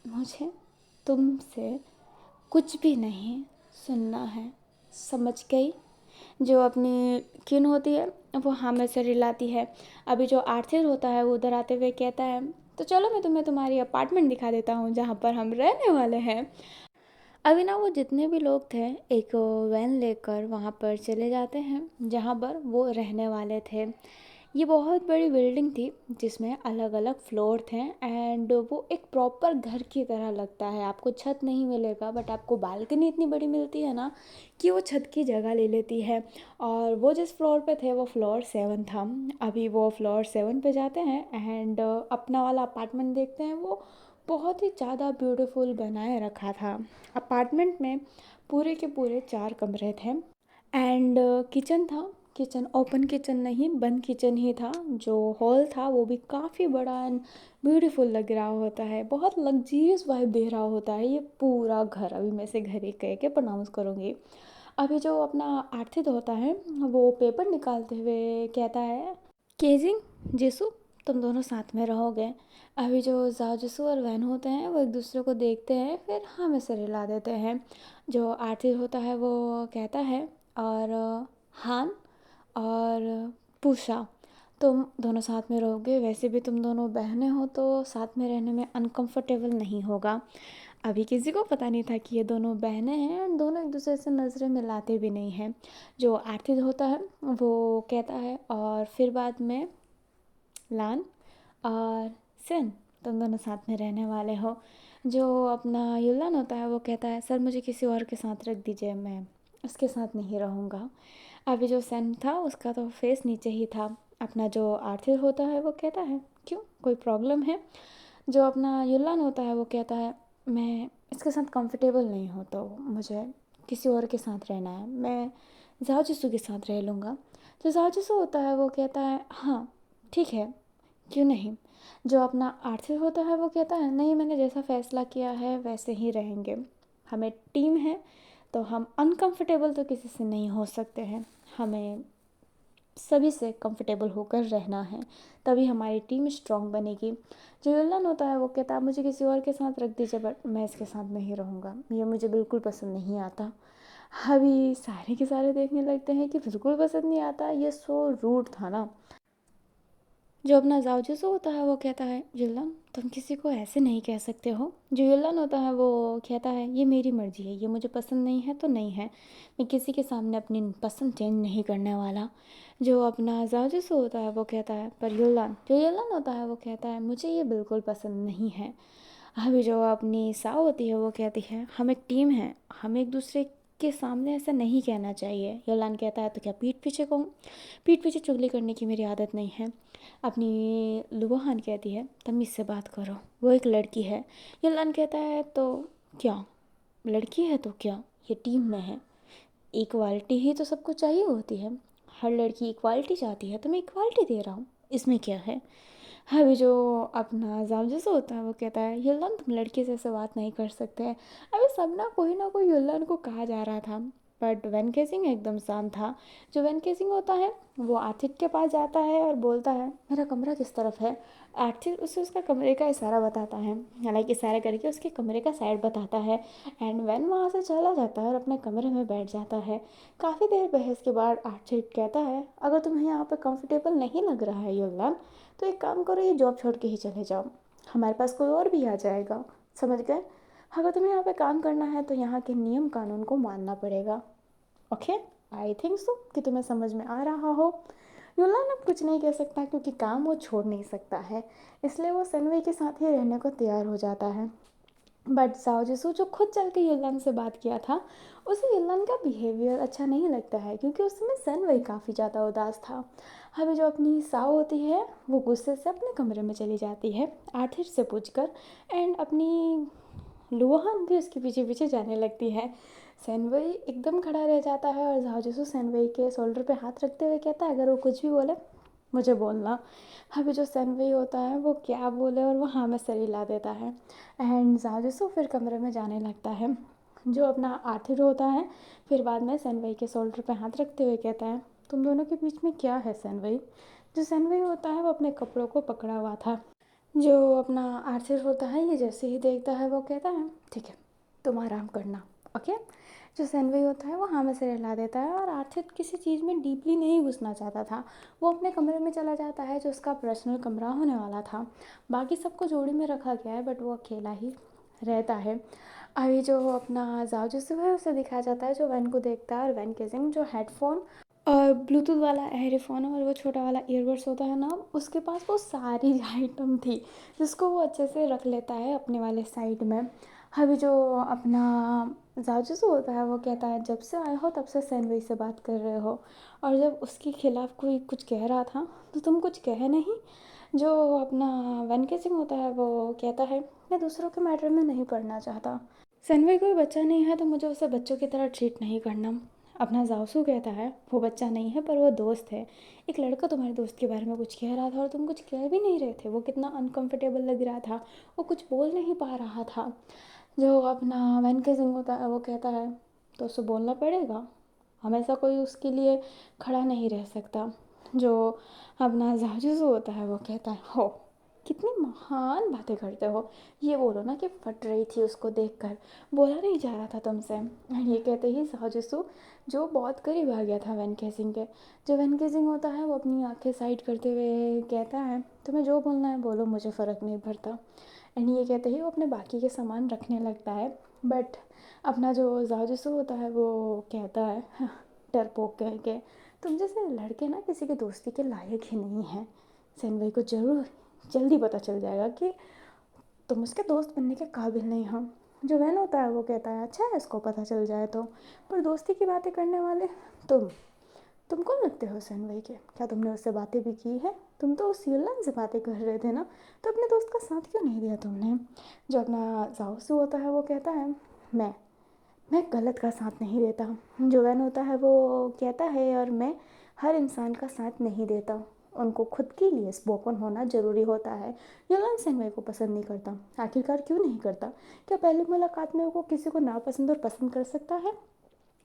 मुझे तुमसे कुछ भी नहीं सुनना है, समझ गई? जो अपनी किन होती है वो हाँ में से रिलाती है। अभी जो आर्थिक होता है वो उधर आते हुए कहता है, तो चलो मैं तुम्हें तुम्हारी अपार्टमेंट दिखा देता हूँ जहाँ पर हम रहने वाले हैं। अभी ना वो जितने भी लोग थे एक वैन लेकर वहाँ पर चले जाते हैं जहाँ पर वो रहने वाले थे। ये बहुत बड़ी बिल्डिंग थी जिसमें अलग अलग फ्लोर थे, एंड वो एक प्रॉपर घर की तरह लगता है। आपको छत नहीं मिलेगा बट आपको बालकनी इतनी बड़ी मिलती है ना कि वो छत की जगह ले लेती है। और वो जिस फ्लोर पे थे वो फ्लोर 7 था। अभी वो फ्लोर 7 पे जाते हैं एंड अपना वाला अपार्टमेंट देखते हैं। वो बहुत ही ज़्यादा ब्यूटीफुल बनाए रखा था। अपार्टमेंट में पूरे के पूरे 4 कमरे थे, एंड किचन था। किचन ओपन किचन नहीं, बंद किचन ही था। जो हॉल था वो भी काफ़ी बड़ा एंड ब्यूटीफुल लग रहा होता है, बहुत लग्जीरियस वाइब दे रहा होता है ये पूरा घर। अभी मैं से घर एक कह के प्रोनाउंस करूँगी। अभी जो अपना आर्थिक होता है वो पेपर निकालते हुए कहता है, केजिंग जिसू, तुम दोनों साथ में रहोगे। अभी जो जाओ जिसू और वैन होते हैं वो एक दूसरे को देखते हैं, फिर हाँ में से रिला देते हैं। जो आर्थिक होता है वो कहता है, और हान और पूषा, तुम दोनों साथ में रहोगे। वैसे भी तुम दोनों बहनें हो तो साथ में रहने में अनकंफर्टेबल नहीं होगा। अभी किसी को पता नहीं था कि ये दोनों बहनें हैं, और दोनों एक दूसरे से नज़रें मिलाते भी नहीं हैं। जो आर्थिक होता है वो कहता है, और फिर बाद में लान और सेन, तुम दोनों साथ में रहने वाले हो। जो अपना युलान होता है वो कहता है, सर मुझे किसी और के साथ रख दीजिए, मैं उसके साथ नहीं रहूँगा। अभी जो सेन था उसका तो फेस नीचे ही था। अपना जो आर्थिक होता है वो कहता है, क्यों, कोई प्रॉब्लम है? जो अपना युलान होता है वो कहता है, मैं इसके साथ कंफर्टेबल नहीं हूँ तो मुझे किसी और के साथ रहना है, मैं जाओ जिसू के साथ रह लूँगा। जो जाओ जिसू होता है वो कहता है, हाँ ठीक है, क्यों नहीं। जो अपना आर्थिक होता है वो कहता है, नहीं, मैंने जैसा फ़ैसला किया है वैसे ही रहेंगे। हमें टीम है तो हम अनकंफर्टेबल तो किसी से नहीं हो सकते हैं, हमें सभी से कंफर्टेबल होकर रहना है, तभी हमारी टीम स्ट्रांग बनेगी। जो युल्लन होता है वो कहता है, मुझे किसी और के साथ रख दीजिए बट मैं इसके साथ नहीं रहूँगा, ये मुझे बिल्कुल पसंद नहीं आता। अभी सारे के सारे देखने लगते हैं कि बिल्कुल पसंद नहीं आता, ये सो रूड था ना। जो अपना जाओ होता है वो कहता है, युल्लन तुम किसी को ऐसे नहीं कह सकते हो। जो युल्लन होता है वो कहता है, ये मेरी मर्ज़ी है, ये मुझे पसंद नहीं है तो नहीं है, मैं किसी के सामने अपनी पसंद चेंज नहीं करने वाला। जो अपना जाओ होता है वो कहता है, पर युल्लन, जो युल्लन होता है वो कहता है, मुझे ये बिल्कुल पसंद नहीं है। अभी जो अपनी साव होती है वो कहती है, हम एक टीम है, हम एक दूसरे के सामने ऐसा नहीं कहना चाहिए। योलान कहता है, तो क्या पीठ पीछे कहूँ? पीठ पीछे चुगली करने की मेरी आदत नहीं है। अपनी लुबोहान कहती है, तमीज़ से बात करो, वो एक लड़की है। योलान कहता है, तो क्या, लड़की है तो क्या, ये टीम में है, इक्वालिटी ही तो सबको चाहिए होती है। हर लड़की इक्वालिटी चाहती है तो मैं इक्वालिटी दे रहा हूँ, इसमें क्या है। अभी जो अपना जाम जैसा होता है वो कहता है, युल्लान तुम लड़के से ऐसे बात नहीं कर सकते हैं। अभी सब ना कोई युल्लान को कहा जा रहा था, बट वैन केसिंग एकदम शांत था। जो वैन केसिंग होता है वो आर्थिक के पास जाता है और बोलता है, मेरा कमरा किस तरफ है। आर्थिक उसे उसका कमरे का इशारा बताता है, हालांकि इशारा करके उसके कमरे का साइड बताता है। एंड वैन वहाँ से चला जाता है और अपने कमरे में बैठ जाता है। काफ़ी देर बहस के बाद आर्थिक कहता है, अगर तुम्हें यहाँ पर कंफर्टेबल नहीं लग रहा है युल्लान, तो एक काम करो, ये जॉब छोड़ के ही चले जाओ, हमारे पास कोई और भी आ जाएगा, समझ गए। अगर तुम्हें यहाँ पे काम करना है तो यहाँ के नियम कानून को मानना पड़ेगा। ओके, आई थिंक सो कि तुम्हें समझ में आ रहा हो। युलान अब कुछ नहीं कह सकता क्योंकि काम वो छोड़ नहीं सकता है, इसलिए वो सनवे के साथ ही रहने को तैयार हो जाता है। बट साओ जिसू जो खुद चल के युल्लान से बात किया था, उसे युल्लान का बिहेवियर अच्छा नहीं लगता है क्योंकि उस समय सन वही काफ़ी ज़्यादा उदास था। अभी जो अपनी साओ होती है वो गुस्से से अपने कमरे में चली जाती है आर्थिर से पूछकर, एंड अपनी लुहान भी उसके पीछे पीछे जाने लगती है। सेनवई एकदम खड़ा रह जाता है और जाओ सेनवई के शोल्डर पे हाथ रखते हुए कहता है, अगर वो कुछ भी बोले मुझे बोलना। अभी जो सेनवई होता है वो क्या बोले और वो हाँ में सर हिला देता है। एंड जाओ फिर कमरे में जाने लगता है। जो अपना आर्थिर होता है फिर बाद में सेनवई के शोल्डर पे हाथ रखते हुए कहता है, तुम दोनों के बीच में क्या है सेनवई। जो सेनवई होता है वो अपने कपड़ों को पकड़ा हुआ था। जो अपना आर्थिर होता है ये जैसे ही देखता है वो कहता है, ठीक है तुम आराम करना, ओके। जो सेनवई होता है वो हाँ में सिर हिला देता है और आर्थिर किसी चीज़ में डीपली नहीं घुसना चाहता था। वो अपने कमरे में चला जाता है जो उसका पर्सनल कमरा होने वाला था। बाकी सबको जोड़ी में रखा गया है बट वो अकेला ही रहता है। अभी जो अपना जाओ जो है उसे दिखाया जाता है जो वैन को देखता है और वैन केजिंग जो हेडफोन और ब्लूटूथ वाला एयरफोन और वो छोटा वाला ईयरबड्स होता है ना, उसके पास वो सारी आइटम थी जिसको वो अच्छे से रख लेता है अपने वाले साइड में। अभी जो अपना जाजूस होता है वो कहता है, जब से आए हो तब से सैनवई से बात कर रहे हो और जब उसके खिलाफ कोई कुछ कह रहा था तो तुम कुछ कहे नहीं। जो अपना वैन केसिंग होता है वो कहता है, मैं दूसरों के मैटर में नहीं पढ़ना चाहता। सैनवई कोई बच्चा नहीं है तो मुझे उसे बच्चों की तरह ट्रीट नहीं करना। अपना जाओसू कहता है, वो बच्चा नहीं है पर वो दोस्त है। एक लड़का तुम्हारे दोस्त के बारे में कुछ कह रहा था और तुम कुछ कह भी नहीं रहे थे। वो कितना अनकंफर्टेबल लग रहा था, वो कुछ बोल नहीं पा रहा था। जो अपना वैन केसिंग होता है वो कहता है, तो उसे बोलना पड़ेगा, हमेशा कोई उसके लिए खड़ा नहीं रह सकता। जो अपना जाजूस होता है वो कहता है, हो कितनी महान बातें करते हो। ये बोलो ना कि फट रही थी उसको देखकर, बोला नहीं जा रहा था तुमसे। ये कहते ही जाजूसू जो बहुत करीब आ गया था वैन केसिंग के। जो वैन केसिंग होता है वो अपनी आंखें साइड करते हुए कहता है, तुम्हें जो बोलना है बोलो, मुझे फ़र्क नहीं पड़ता। एंड ये कहते ही वो अपने बाकी के सामान रखने लगता है। बट अपना जो जाजूसू होता है वो कहता है डरपोक कह के, तुम जैसे लड़के ना किसी के दोस्ती के लायक ही नहीं हैं। सेनवई को जरूर जल्दी पता चल जाएगा कि तुम उसके दोस्त बनने के काबिल नहीं हो। जो वैन होता है वो कहता है, अच्छा है इसको पता चल जाए तो, पर दोस्ती की बातें करने वाले तुम कौन लगते हो सेनवई के, क्या तुमने उससे बातें भी की है। तुम तो उस युलन से बातें कर रहे थे ना, तो अपने दोस्त का साथ क्यों नहीं दिया तुमने। जो अपना जाओसू होता है वो कहता है, मैं मैं गलत का साथ नहीं देता। जो वैन होता है वो कहता है, और मैं हर इंसान का साथ नहीं देता, उनको खुद के लिए स्पोकन होना ज़रूरी होता है। युलान सेनवई को पसंद नहीं करता, आखिरकार क्यों नहीं करता। क्या पहली मुलाकात में वो किसी को नापसंद और पसंद कर सकता है।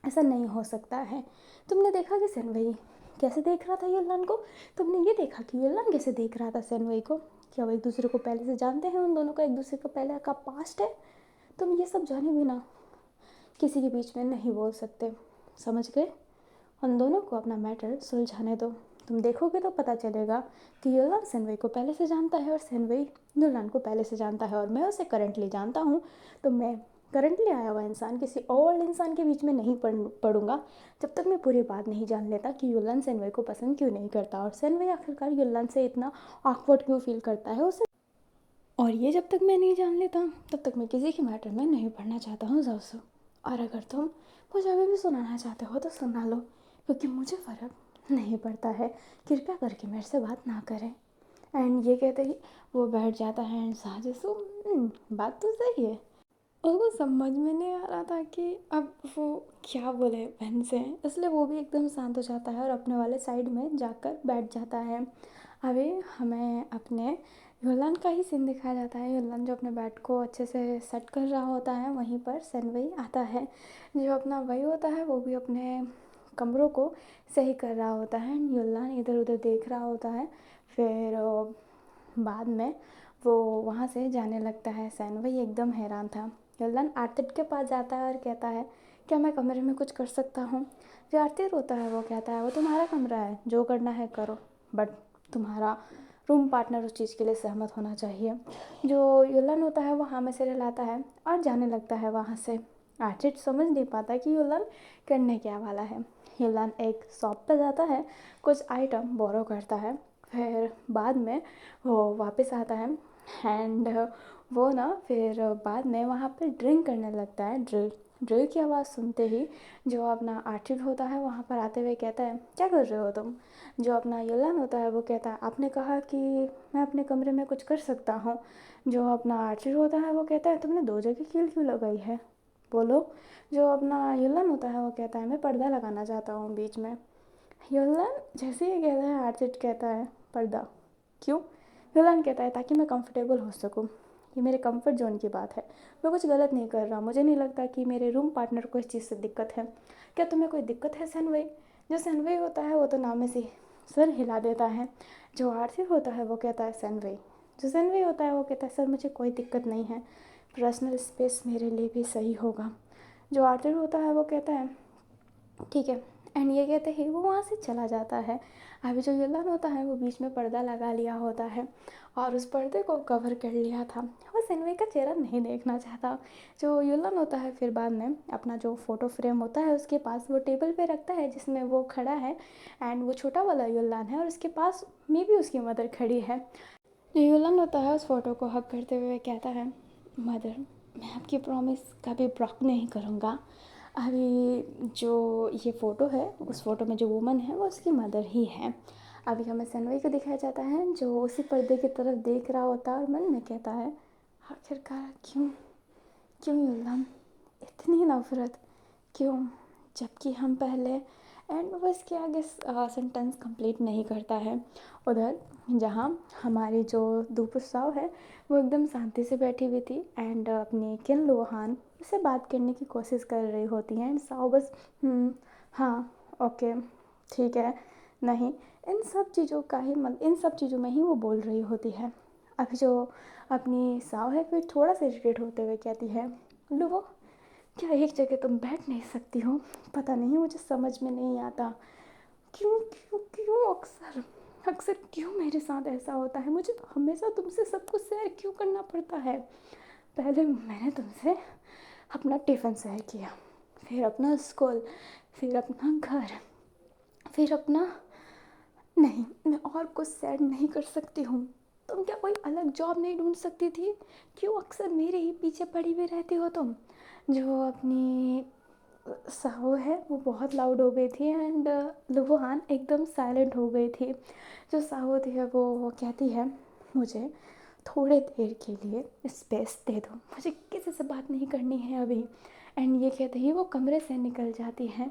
ऐसा नहीं हो सकता है। तुमने देखा कि सेनवई कैसे देख रहा था युलान को। तुमने ये देखा कि युलान कैसे देख रहा था सेनवई को। क्या वो एक दूसरे को पहले से जानते हैं, उन दोनों का एक दूसरे का पहले का पास्ट है। तुम ये सब जाने बिना किसी के बीच में नहीं बोल सकते, समझ गए। उन दोनों को अपना मैटर सुलझाने दो। तुम देखोगे तो पता चलेगा कि युलान सेनवई को पहले से जानता है और सेनवई युलान को पहले से जानता है, और मैं उसे करंटली जानता हूँ। तो मैं करंटली आया हुआ इंसान किसी और इंसान के बीच में नहीं पढ़ूंगा जब तक मैं पूरी बात नहीं जान लेता कि युलान सेनवई को पसंद क्यों नहीं करता और सेनवई आखिरकार युलान से इतना ऑकवर्ड क्यों फील करता है उसे। और ये जब तक मैं नहीं जान लेता तब तक मैं किसी के मैटर में नहीं पढ़ना चाहता हूँ जासू। और अगर तुम मुझे अभी भी सुनाना चाहते हो तो सुना लो, क्योंकि मुझे फ़र्क नहीं पड़ता है। कृपया करके मेरे से बात ना करें। एंड ये कहते ही वो बैठ जाता है। एंड साजिशू, बात तो सही है। उसको समझ में नहीं आ रहा था कि अब वो क्या बोले बहन से, इसलिए वो भी एकदम शांत हो जाता है और अपने वाले साइड में जाकर बैठ जाता है। अभी हमें अपने युलान का ही सीन दिखाया जाता है। युलान जो अपने बैट को अच्छे से सेट कर रहा होता है, वहीं पर सेनवई आता है। जो अपना वही होता है वो भी अपने कमरों को सही कर रहा होता है। युलान इधर उधर देख रहा होता है। फिर बाद में वो वहाँ से जाने लगता है। सेनवई एकदम हैरान था। युलान आर्थिक के पास जाता है और कहता है, क्या मैं कमरे में कुछ कर सकता हूँ। जो आर्थिक होता है वो कहता है, वो तुम्हारा कमरा है, जो करना है करो, बट तुम्हारा रूम पार्टनर उस चीज़ के लिए सहमत होना चाहिए। जो युलान होता है वो हाँ में सिर हिलाता है और जाने लगता है वहाँ से। आर्चिड समझ नहीं पाता कि युलान करने क्या वाला है। युलान एक शॉप पर जाता है, कुछ आइटम बोरो करता है, फिर बाद में वो वापस आता है। एंड वो ना फिर बाद में वहाँ पर ड्रिंक करने लगता है। ड्रिल ड्रिल की आवाज़ सुनते ही जो अपना आर्चिड होता है वहाँ पर आते हुए कहता है, क्या कर रहे हो तुम। जो अपना युलान होता है वो कहता है, आपने कहा कि मैं अपने कमरे में कुछ कर सकता हूँ। जो अपना आर्चिड होता है वो कहता है, तुमने दो जगह कील क्यों लगाई है। बोलो। जो अपना युलन होता है वो कहता है मैं पर्दा लगाना चाहता हूँ बीच में। युलन जैसे ही कहता है आर्चिड कहता है पर्दा क्यों? युलन कहता है ताकि मैं कंफर्टेबल हो सकूँ। ये मेरे कंफर्ट जोन की बात है, मैं कुछ गलत नहीं कर रहा। मुझे नहीं लगता कि मेरे रूम पार्टनर को इस चीज़ से दिक्कत है। क्या तुम्हें कोई दिक्कत है सनवई? जो सनवई होता है वो तो नाम में से सर हिला देता है। जो आर्थिक होता है वो कहता है सनवई। जो सनवई होता है वो कहता है सर मुझे कोई दिक्कत नहीं है, पर्सनल स्पेस मेरे लिए भी सही होगा। जो आर्थिक होता है वो कहता है ठीक है। एंड ये कहते ही वो वहाँ से चला जाता है। अभी जो युलान होता है वो बीच में पर्दा लगा लिया होता है और उस पर्दे को कवर कर लिया था। वो सनवे का चेहरा नहीं देखना चाहता। जो युलान होता है फिर बाद में अपना जो फ़ोटो फ्रेम होता है उसके पास वो टेबल पे रखता है जिसमें वो खड़ा है। एंड वो छोटा वाला युलान है और उसके पास मे भी उसकी मदर खड़ी है। जो युलान होता है उस फ़ोटो को हग करते हुए कहता है मदर मैं आपकी प्रॉमिस कभी ब्रेक नहीं करूँगा। अभी जो ये फ़ोटो है उस फ़ोटो में जो वुमन है वो उसकी मदर ही है। अभी हमें सनवई को दिखाया जाता है जो उसी पर्दे की तरफ देख रहा होता है और मन में कहता है आखिरकार क्यों, क्यों युलान इतनी नफ़रत क्यों, जबकि हम पहले। एंड वो इसके आगे सेंटेंस कंप्लीट नहीं करता है। उधर जहाँ हमारी जो दूपर साव है वो एकदम शांति से बैठी हुई थी एंड अपनी किन लोहान से बात करने की कोशिश कर रही होती हैं। एंड साव बस हाँ ओके ठीक है नहीं, इन सब चीज़ों का ही इन सब चीज़ों में ही वो बोल रही होती है। अभी जो अपनी साव है फिर थोड़ा सा इरिटेट होते हुए कहती है लो क्या एक जगह तुम बैठ नहीं सकती हो? पता नहीं मुझे समझ में नहीं आता क्यों क्यों क्यों अक्सर अक्सर क्यों मेरे साथ ऐसा होता है? मुझे हमेशा तुमसे सब कुछ शेयर क्यों करना पड़ता है? पहले मैंने तुमसे अपना टिफ़िन शेयर किया, फिर अपना स्कूल, फिर अपना घर, फिर अपना नहीं मैं और कुछ शेयर नहीं कर सकती हूँ। तुम क्या कोई अलग जॉब नहीं ढूंढ सकती थी? क्यों अक्सर मेरे ही पीछे पड़ी हुई रहती हो तुम? जो अपनी साहो है वो बहुत लाउड हो गई थी एंड लुबोहान एकदम साइलेंट हो गई थी। जो साहो थी वो कहती है मुझे थोड़े देर के लिए स्पेस दे दो, मुझे किसी से बात नहीं करनी है अभी। एंड ये कहते ही वो कमरे से निकल जाती है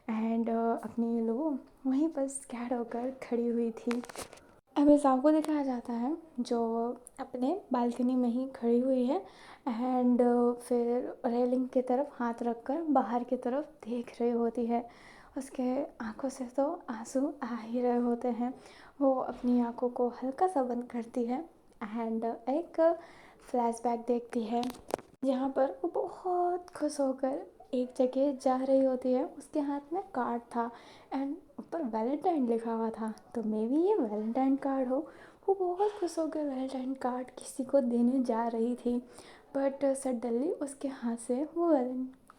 एंड अपनी लो वहीं पर स्कैड होकर खड़ी हुई थी। अभी साहु को दिखाया जाता है जो अपने बालकनी में ही खड़ी हुई है एंड फिर रेलिंग की तरफ हाथ रखकर बाहर की तरफ देख रही होती है। उसके आंखों से तो आंसू आ ही रहे होते हैं। वो अपनी आंखों को हल्का सा बंद करती है एंड एक फ्लैशबैक देखती है जहाँ पर वो बहुत खुश होकर एक जगह जा रही होती है। उसके हाथ में कार्ड था एंड ऊपर वैलेंटाइन लिखा हुआ था, तो मे बी ये वैलेंटाइन कार्ड हो। वो बहुत खुश होकर वैलेंटाइन कार्ड किसी को देने जा रही थी बट सडनली उसके हाथ से वो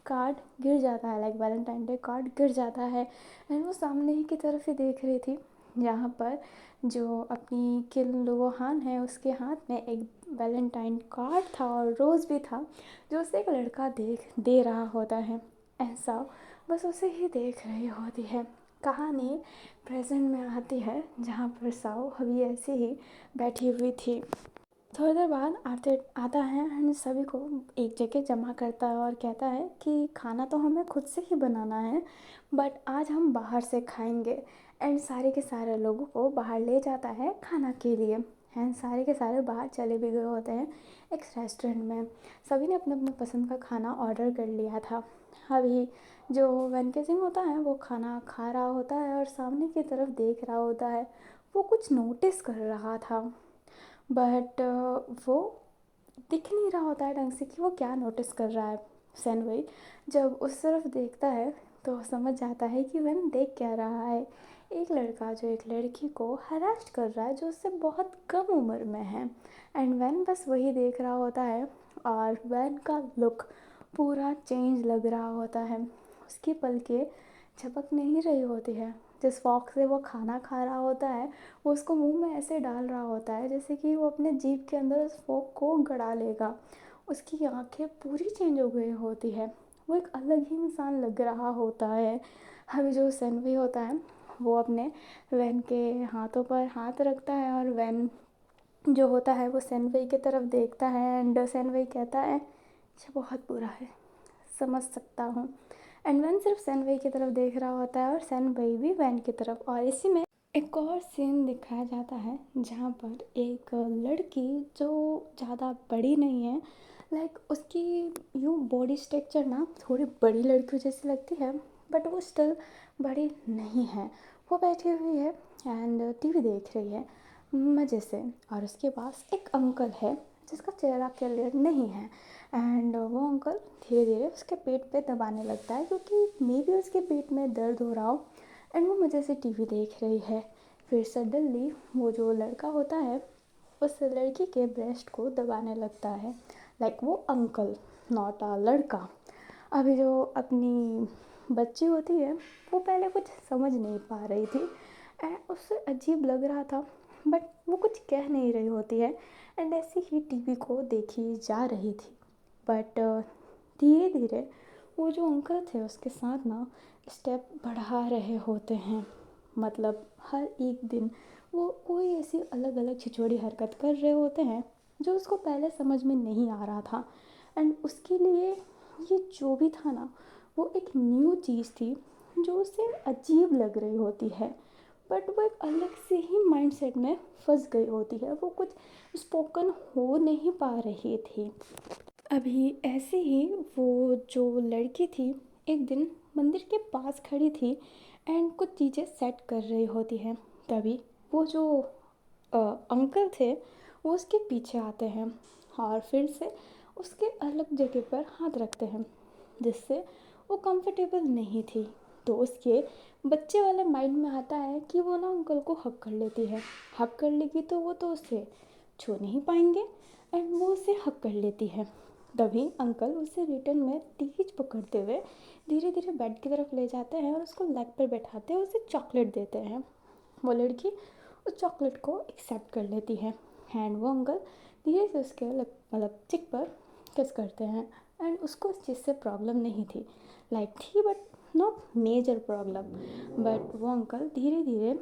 कार्ड गिर जाता है, लाइक वैलेंटाइन डे कार्ड गिर जाता है एंड वो सामने ही की तरफ ही देख रही थी जहाँ पर जो अपनी किन लोहान है उसके हाथ में एक वैलेंटाइन कार्ड था और रोज़ भी था जो उसे एक लड़का दे रहा होता है। ऐसा बस उसे ही देख रही होती है। कहानी प्रेजेंट में आती है जहाँ पर साओ अभी ऐसे ही बैठी हुई थी। थोड़ी देर बाद आते आता है एंड सभी को एक जगह जमा करता है और कहता है कि खाना तो हमें खुद से ही बनाना है बट आज हम बाहर से खाएंगे। एंड सारे के सारे लोगों को बाहर ले जाता है खाना के लिए एंड सारे के सारे बाहर चले भी गए होते हैं एक रेस्टोरेंट में। सभी ने अपने अपने पसंद का खाना ऑर्डर कर लिया था। अभी जो वेनके सिंह होता है वो खाना खा रहा होता है और सामने की तरफ देख रहा होता है। वो कुछ नोटिस कर रहा था बट वो दिख नहीं रहा होता है ढंग से कि वो क्या नोटिस कर रहा है। सैनवई जब उस तरफ देखता है तो समझ जाता है कि वैन देख क्या रहा है। एक लड़का जो एक लड़की को हरास कर रहा है जो उससे बहुत कम उम्र में है एंड वैन बस वही देख रहा होता है और वैन का लुक पूरा चेंज लग रहा होता है। उसकी पलकें झपक नहीं रही होती है। जिस फॉक से वो खाना खा रहा होता है वो उसको मुंह में ऐसे डाल रहा होता है जैसे कि वो अपने जीभ के अंदर उस फॉक को गड़ा लेगा। उसकी आंखें पूरी चेंज हो गई होती है। वो एक अलग ही इंसान लग रहा होता है। अभी जो सैनवी होता है वो अपने वैन के हाथों पर हाथ रखता है और वैन जो होता है वो सैनवई की तरफ देखता है एंड सैनवई कहता है ये बहुत बुरा है, समझ सकता हूँ। एंड वैन सिर्फ सैन वही की तरफ देख रहा होता है और सैन वही भी वैन की तरफ। और इसी में एक और सीन दिखाया जाता है जहाँ पर एक लड़की जो ज़्यादा बड़ी नहीं है, लाइक उसकी यूँ बॉडी स्ट्रक्चर ना थोड़ी बड़ी लड़कियों जैसी लगती है, बट वो स्टिल बड़ी नहीं है। वो बैठी हुई है एंड टीवी देख रही है मज़े से, और उसके पास एक अंकल है जिसका चेहरा क्लियर नहीं है। एंड वो अंकल धीरे धीरे उसके पेट पे दबाने लगता है, क्योंकि मे बी उसके पेट में दर्द हो रहा हो। एंड वो मज़े से टीवी देख रही है। फिर सडनली वो जो लड़का होता है उस लड़की के ब्रेस्ट को दबाने लगता है, लाइक वो अंकल, नॉट अ लड़का। अभी जो अपनी बच्ची होती है वो पहले कुछ समझ नहीं पा रही थी एंड उससे अजीब लग रहा था, बट वो कुछ कह नहीं रही होती है एंड ऐसे ही टीवी को देखी जा रही थी। बट धीरे धीरे वो जो अंकल थे उसके साथ ना स्टेप बढ़ा रहे होते हैं। मतलब हर एक दिन वो कोई ऐसी अलग अलग छिछोड़ी हरकत कर रहे होते हैं जो उसको पहले समझ में नहीं आ रहा था। एंड उसके लिए ये जो भी था ना वो एक न्यू चीज़ थी जो उसे अजीब लग रही होती है, बट वो एक अलग से ही माइंडसेट में फंस गई होती है। वो कुछ स्पोकन हो नहीं पा रही थी। अभी ऐसे ही वो जो लड़की थी एक दिन मंदिर के पास खड़ी थी एंड कुछ चीज़ें सेट कर रही होती है। तभी वो जो अंकल थे वो उसके पीछे आते हैं और फिर से उसके अलग जगह पर हाथ रखते हैं, जिससे वो कंफर्टेबल नहीं थी। तो उसके बच्चे वाले माइंड में आता है कि वो ना अंकल को हक कर लेती है। हक कर लेगी तो वो तो उसे छू नहीं पाएंगे एंड वो उसे हक कर लेती है। तभी अंकल उसे रिटर्न में तेज पकड़ते हुए धीरे धीरे बेड की तरफ ले जाते हैं और उसको लेग पर बैठाते हैं, उसे चॉकलेट देते हैं। वो लड़की उस चॉकलेट को एक्सेप्ट कर लेती है एंड वो अंकल धीरे से उसके मतलब चिक पर किस करते हैं। एंड उसको इस चीज़ से प्रॉब्लम नहीं थी, लाइक थी but not major problem. But वो अंकल धीरे धीरे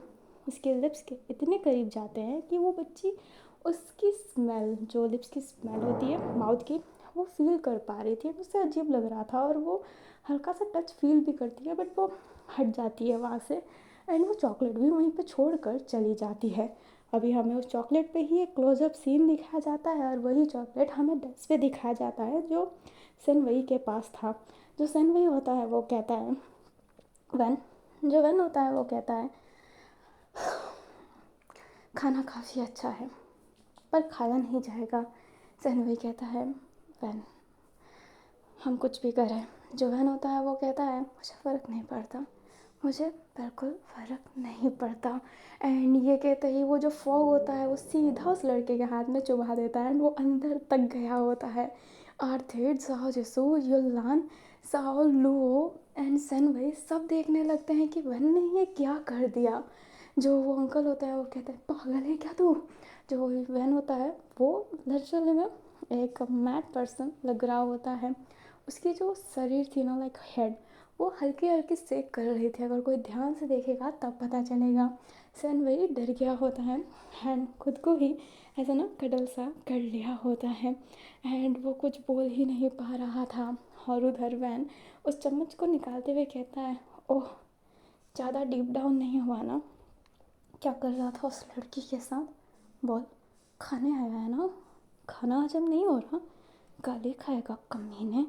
उसके लिप्स के इतने करीब जाते हैं कि वो बच्ची उसकी स्मेल, जो लिप्स की स्मेल होती है माउथ की, वो फील कर पा रही थी। उससे अजीब लग रहा था और वो हल्का सा टच फील भी करती है, बट वो हट जाती है वहाँ से एंड वो चॉकलेट भी वहीं पे छोड़कर चली जाती है। अभी हमें उस चॉकलेट पे ही एक क्लोजअप सीन दिखाया जाता है और वही चॉकलेट हमें डेस्क पे दिखाया जाता है जो सनवई के पास था। जो सनवई होता है वो कहता है वैन जो वैन होता है वो कहता है खाना काफ़ी अच्छा है पर खाया नहीं जाएगा। सनवई कहता है वैन हम कुछ भी करें। जो वैन होता है वो कहता है मुझे फ़र्क नहीं पड़ता, मुझे बिल्कुल फ़र्क नहीं पड़ता। एंड ये कहते ही वो जो फॉग होता है वो सीधा उस लड़के के हाथ में चुभा देता है एंड वो अंदर तक गया होता है। आर्थिड साओ जिसो युलान साओ लुओ एंड सन वही सब देखने लगते हैं कि वन ने ये क्या कर दिया। जो वो अंकल होता है वो कहता है पागल है क्या तू। जो वैन होता है वो लिटरली में एक मैड पर्सन लग रहा होता है। उसकी जो शरीर थी ना लाइक हेड वो हल्की हल्की सेक कर रही थी, अगर कोई ध्यान से देखेगा तब पता चलेगा। सन वही डर गया होता है एंड खुद को ही ऐसा ना कडल सा कर लिया होता है एंड वो कुछ बोल ही नहीं पा रहा था। और उधर वैन उस चम्मच को निकालते हुए कहता है ओह ज़्यादा डीप डाउन नहीं हुआ ना, क्या कर रहा था उस लड़की के साथ, बोल। खाने आया है ना, खाना हजम नहीं हो रहा, गाली खाएगा कमीने।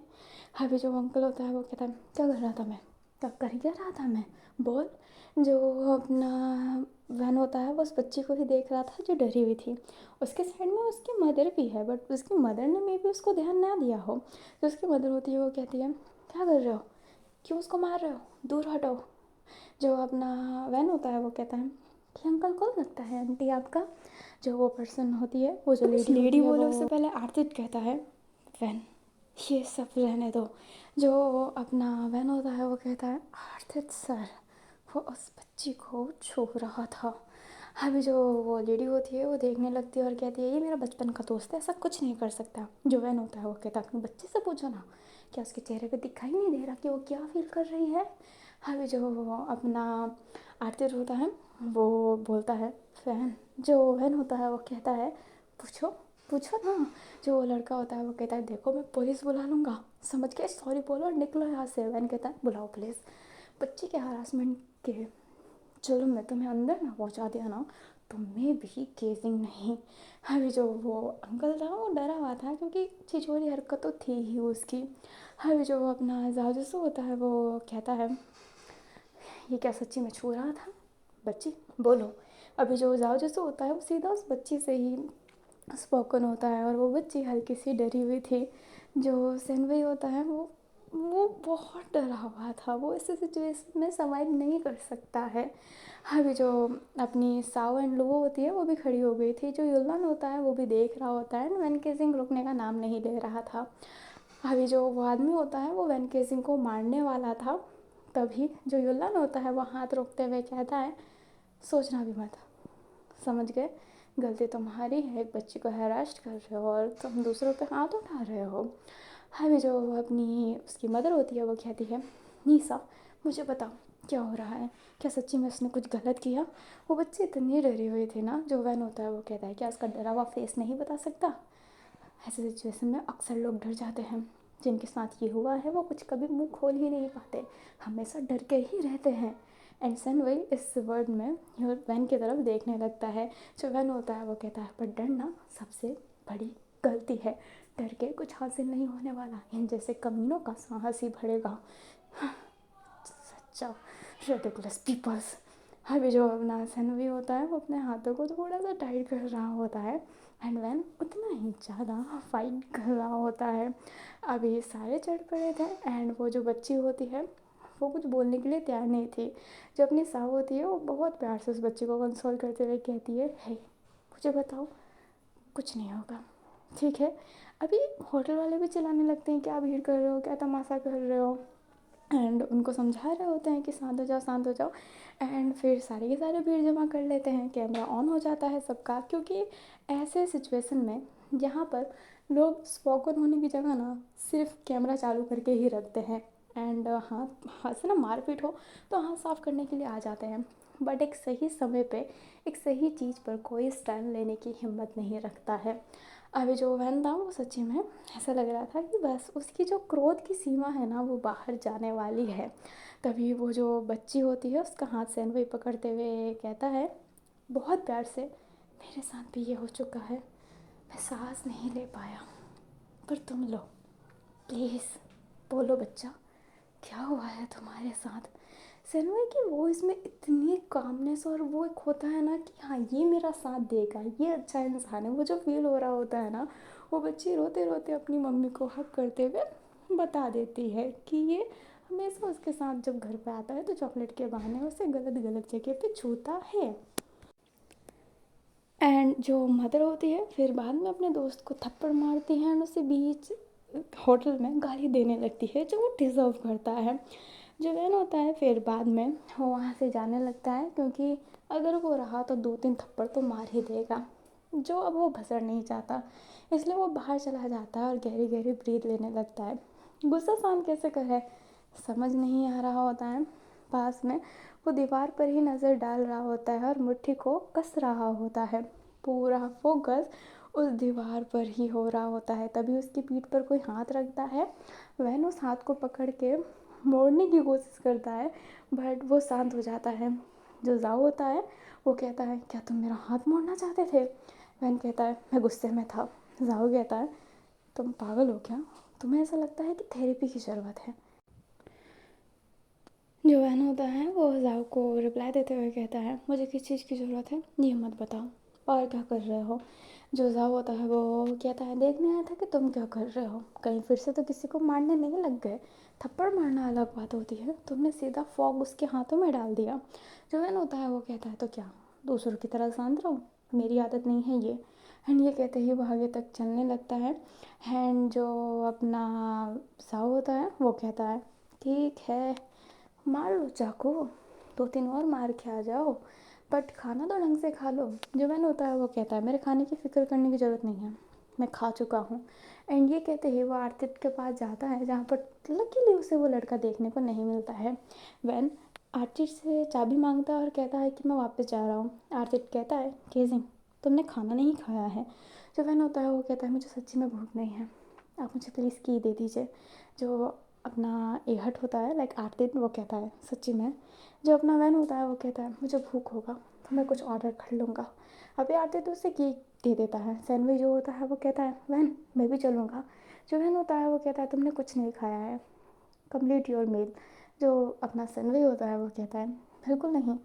अभी जो अंकल होता है वो कहता है क्या कर रहा था मैं, क्या कर क्या रहा था मैं, बोल। जो अपना वैन होता है वो उस बच्ची को ही देख रहा था जो डरी हुई थी। उसके साइड में उसकी मदर भी है, बट उसकी मदर ने मे भी उसको ध्यान ना दिया हो। तो उसकी मदर होती है वो कहती है क्या कर रहे हो, क्यों उसको मार रहे हो, दूर हटो। जो अपना वैन होता है वो कहता है कि अंकल कौन लगता है आंटी आपका। जो वो पर्सन होती है वो जो लेडी बोले उससे पहले आरती कहता है वैन ये सब रहने दो। जो अपना वैन होता है वो कहता है आर्थिक सर वो उस बच्ची को छू रहा था। अभी जो वो लेडी होती है वो देखने लगती है और कहती है ये मेरा बचपन का दोस्त है, ऐसा कुछ नहीं कर सकता। जो वैन होता है वो कहता है अपने बच्चे से पूछो ना, क्या उसके चेहरे पे दिखाई नहीं दे रहा कि वो क्या फील कर रही है। अभी जो अपना आरती होता है वो बोलता है वैन। जो वैन होता है वो कहता है पूछो पूछो ना। जो वो लड़का होता है वो कहता है देखो मैं पुलिस बुला लूँगा, समझ के सॉरी बोलो और निकलो यहाँ से। वैन कहता है बुलाओ पुलिस। बच्ची के हरासमेंट के जुल्म में तुम्हें अंदर ना पहुँचा दिया ना, तुम्हें भी केसिंग नहीं। अभी जो वो अंकल था वो डरा हुआ था क्योंकि छिछोरी हरकत तो थी ही उसकी। अभी जो वो अपना जाजूसू होता है वो कहता है ये क्या सच्ची में छू रहा था, बच्ची बोलो। अभी जो जाजूसू होता है वो सीधा उस बच्ची से ही स्पोकन होता है और वो बच्ची हल्की सी डरी हुई थी। जो सेनवई होता है वो बहुत डरा हुआ था, वो ऐसे सिचुएशन में सर्वाइव नहीं कर सकता है। अभी जो अपनी साओ एंड लुओ होती है वो भी खड़ी हो गई थी। जो युल्लान होता है वो भी देख रहा होता है, वैन केसिंग रुकने का नाम नहीं ले रहा था। अभी जो वो आदमी होता है वो वैन केसिंग को मारने वाला था, तभी जो युल्लान होता है वो हाथ रोकते हुए कहता है सोचना भी मत, समझ गए, गलती तुम्हारी है, एक बच्ची को हरास्ट कर रहे हो और तुम दूसरों पे हाथ उठा रहे हो। अभी जो अपनी उसकी मदर होती है वो कहती है नीसा मुझे बताओ क्या हो रहा है, क्या सच्ची में उसने कुछ गलत किया। वो बच्ची इतनी डरी हुई थी ना। जो वैन होता है वो कहता है क्या उसका डरा हुआ फेस नहीं बता सकता। ऐसे सिचुएशन में अक्सर लोग डर जाते हैं, जिनके साथ ये हुआ है वो कुछ कभी मुंह खोल ही नहीं पाते, हमेशा डर के ही रहते हैं। एंड सन वही इस वर्ड में वैन की तरफ देखने लगता है। जो वैन होता है वो कहता है पर डरना सबसे बड़ी गलती है, डर के कुछ हासिल नहीं होने वाला, इन जैसे कमीनों का साहस ही बढ़ेगा। सच्चा रेडिकुलस पीपल्स। अभी जो अपना सनवी होता है वो अपने हाथों को थोड़ा सा टाइट कर रहा होता है एंड वैन उतना ही ज़्यादा फाइट कर रहा होता है। अभी सारे चढ़ पड़े थे एंड वो जो बच्ची होती है वो कुछ बोलने के लिए तैयार नहीं थी। जो अपनी साहू होती है वो बहुत प्यार से उस बच्ची को कंसोल करते हुए कहती है हे मुझे बताओ कुछ नहीं होगा, ठीक है। अभी होटल वाले भी चिल्लाने लगते हैं क्या भीड़ कर रहे हो, क्या तमाशा कर रहे हो, एंड उनको समझा रहे होते हैं कि शांत हो जाओ शांत हो जाओ। एंड फिर सारे के सारे भीड़ जमा कर लेते हैं, कैमरा ऑन हो जाता है सबका, क्योंकि ऐसे सिचुएशन में जहाँ पर लोग स्पोकन होने की जगह ना सिर्फ कैमरा चालू करके ही रखते हैं एंड हाथ से ना मारपीट हो तो हाथ साफ करने के लिए आ जाते हैं, बट एक सही समय पे एक सही चीज़ पर कोई स्टैंड लेने की हिम्मत नहीं रखता है। अभी जो वैन था वो सच्ची में ऐसा लग रहा था कि बस उसकी जो क्रोध की सीमा है ना वो बाहर जाने वाली है। तभी वो जो बच्ची होती है उसका हाथ सैनवई पकड़ते हुए कहता है बहुत प्यार से मेरे साथ भी ये हो चुका है, मैं सांस नहीं ले पाया, पर तुम लो प्लीज़ बोलो बच्चा क्या हुआ है तुम्हारे साथ। सनवे की वॉइस में इतनी कामनेस और वो एक होता है ना कि हाँ ये मेरा साथ देगा, ये अच्छा इंसान है, वो जो फील हो रहा होता है ना। वो बच्ची रोते रोते अपनी मम्मी को हक करते हुए बता देती है कि ये हमेशा उसके साथ जब घर पे आता है तो चॉकलेट के बहाने उसे गलत गलत जगह पे छूता है। एंड जो मदर होती है फिर बाद में अपने दोस्त को थप्पड़ मारती है एंड उसे बीच होटल में गाली देने लगती है जो वो डिज़र्व करता है। जो वैन होता है फिर बाद में वो वहाँ से जाने लगता है क्योंकि अगर वो रहा तो 2-3 थप्पड़ तो मार ही देगा। जो अब वो भसड़ नहीं चाहता इसलिए वो बाहर चला जाता है और गहरी गहरी ब्रीथ लेने लगता है। गुस्सा शांत कैसे करे समझ नहीं आ रहा होता है। पास में वो दीवार पर ही नज़र डाल रहा होता है और मुट्ठी को कस रहा होता है, पूरा फोकस उस दीवार पर ही हो रहा होता है। तभी उसकी पीठ पर कोई हाथ रखता है, वह उस हाथ को पकड़ के मोड़ने की कोशिश करता है बट वो शांत हो जाता है। जो जाओ होता है वो कहता है क्या तुम मेरा हाथ मोड़ना चाहते थे। वैन कहता है मैं गुस्से में था। जाओ कहता है तुम पागल हो क्या, तुम्हें ऐसा लगता है कि थेरेपी की ज़रूरत है। जो वैन होता है वो जाओ को रिप्लाई देते हुए कहता है मुझे किस चीज़ की ज़रूरत है ये मत बताओ और क्या कर रहे हो। जो जाओ होता है वो कहता है देखने आया था कि तुम क्या कर रहे हो, कहीं फिर से तो किसी को मारने नहीं लग गए। थप्पड़ मारना अलग बात होती है, तुमने सीधा फॉग उसके हाथों में डाल दिया। जो वैन होता है वो कहता है तो क्या दूसरों की तरह शांत रहो, मेरी आदत नहीं है ये। एंड ये कहते ही वो आगे तक चलने लगता है। एंड जो अपना साव होता है वो कहता है ठीक है मार लो चाकू, 2-3 और मार के आ जाओ, बट खाना तो ढंग से खा लो। जो मैंने होता है वो कहता है मेरे खाने की फ़िक्र करने की ज़रूरत नहीं है, मैं खा चुका हूँ। एंड ये कहते ही वो आर्थिक के पास जाता है जहाँ पर लकीली उसे वो लड़का देखने को नहीं मिलता है। वैन आर्टिस्ट से चाबी मांगता है और कहता है कि मैं वापस जा रहा हूँ। आर्टिस्ट कहता है केजिंग तुमने खाना नहीं खाया है। जो वैन होता है वो कहता है मुझे सच्ची में भूख नहीं है, आप मुझे प्लीज़ की दे दीजिए। जो अपना एहट होता है लाइक आरती, वो कहता है सच्ची में। जो अपना वैन होता है वो कहता है मुझे भूख होगा तो मैं कुछ ऑर्डर कर लूँगा। अभी आरती तो उसे की दे देता है। सैनवी जो होता है वो कहता है वैन मैं भी चलूँगा। जो वैन होता है वो कहता है तुमने कुछ नहीं खाया है, कंप्लीट योर मील। जो अपना सैनवी होता है वो कहता है बिल्कुल नहीं,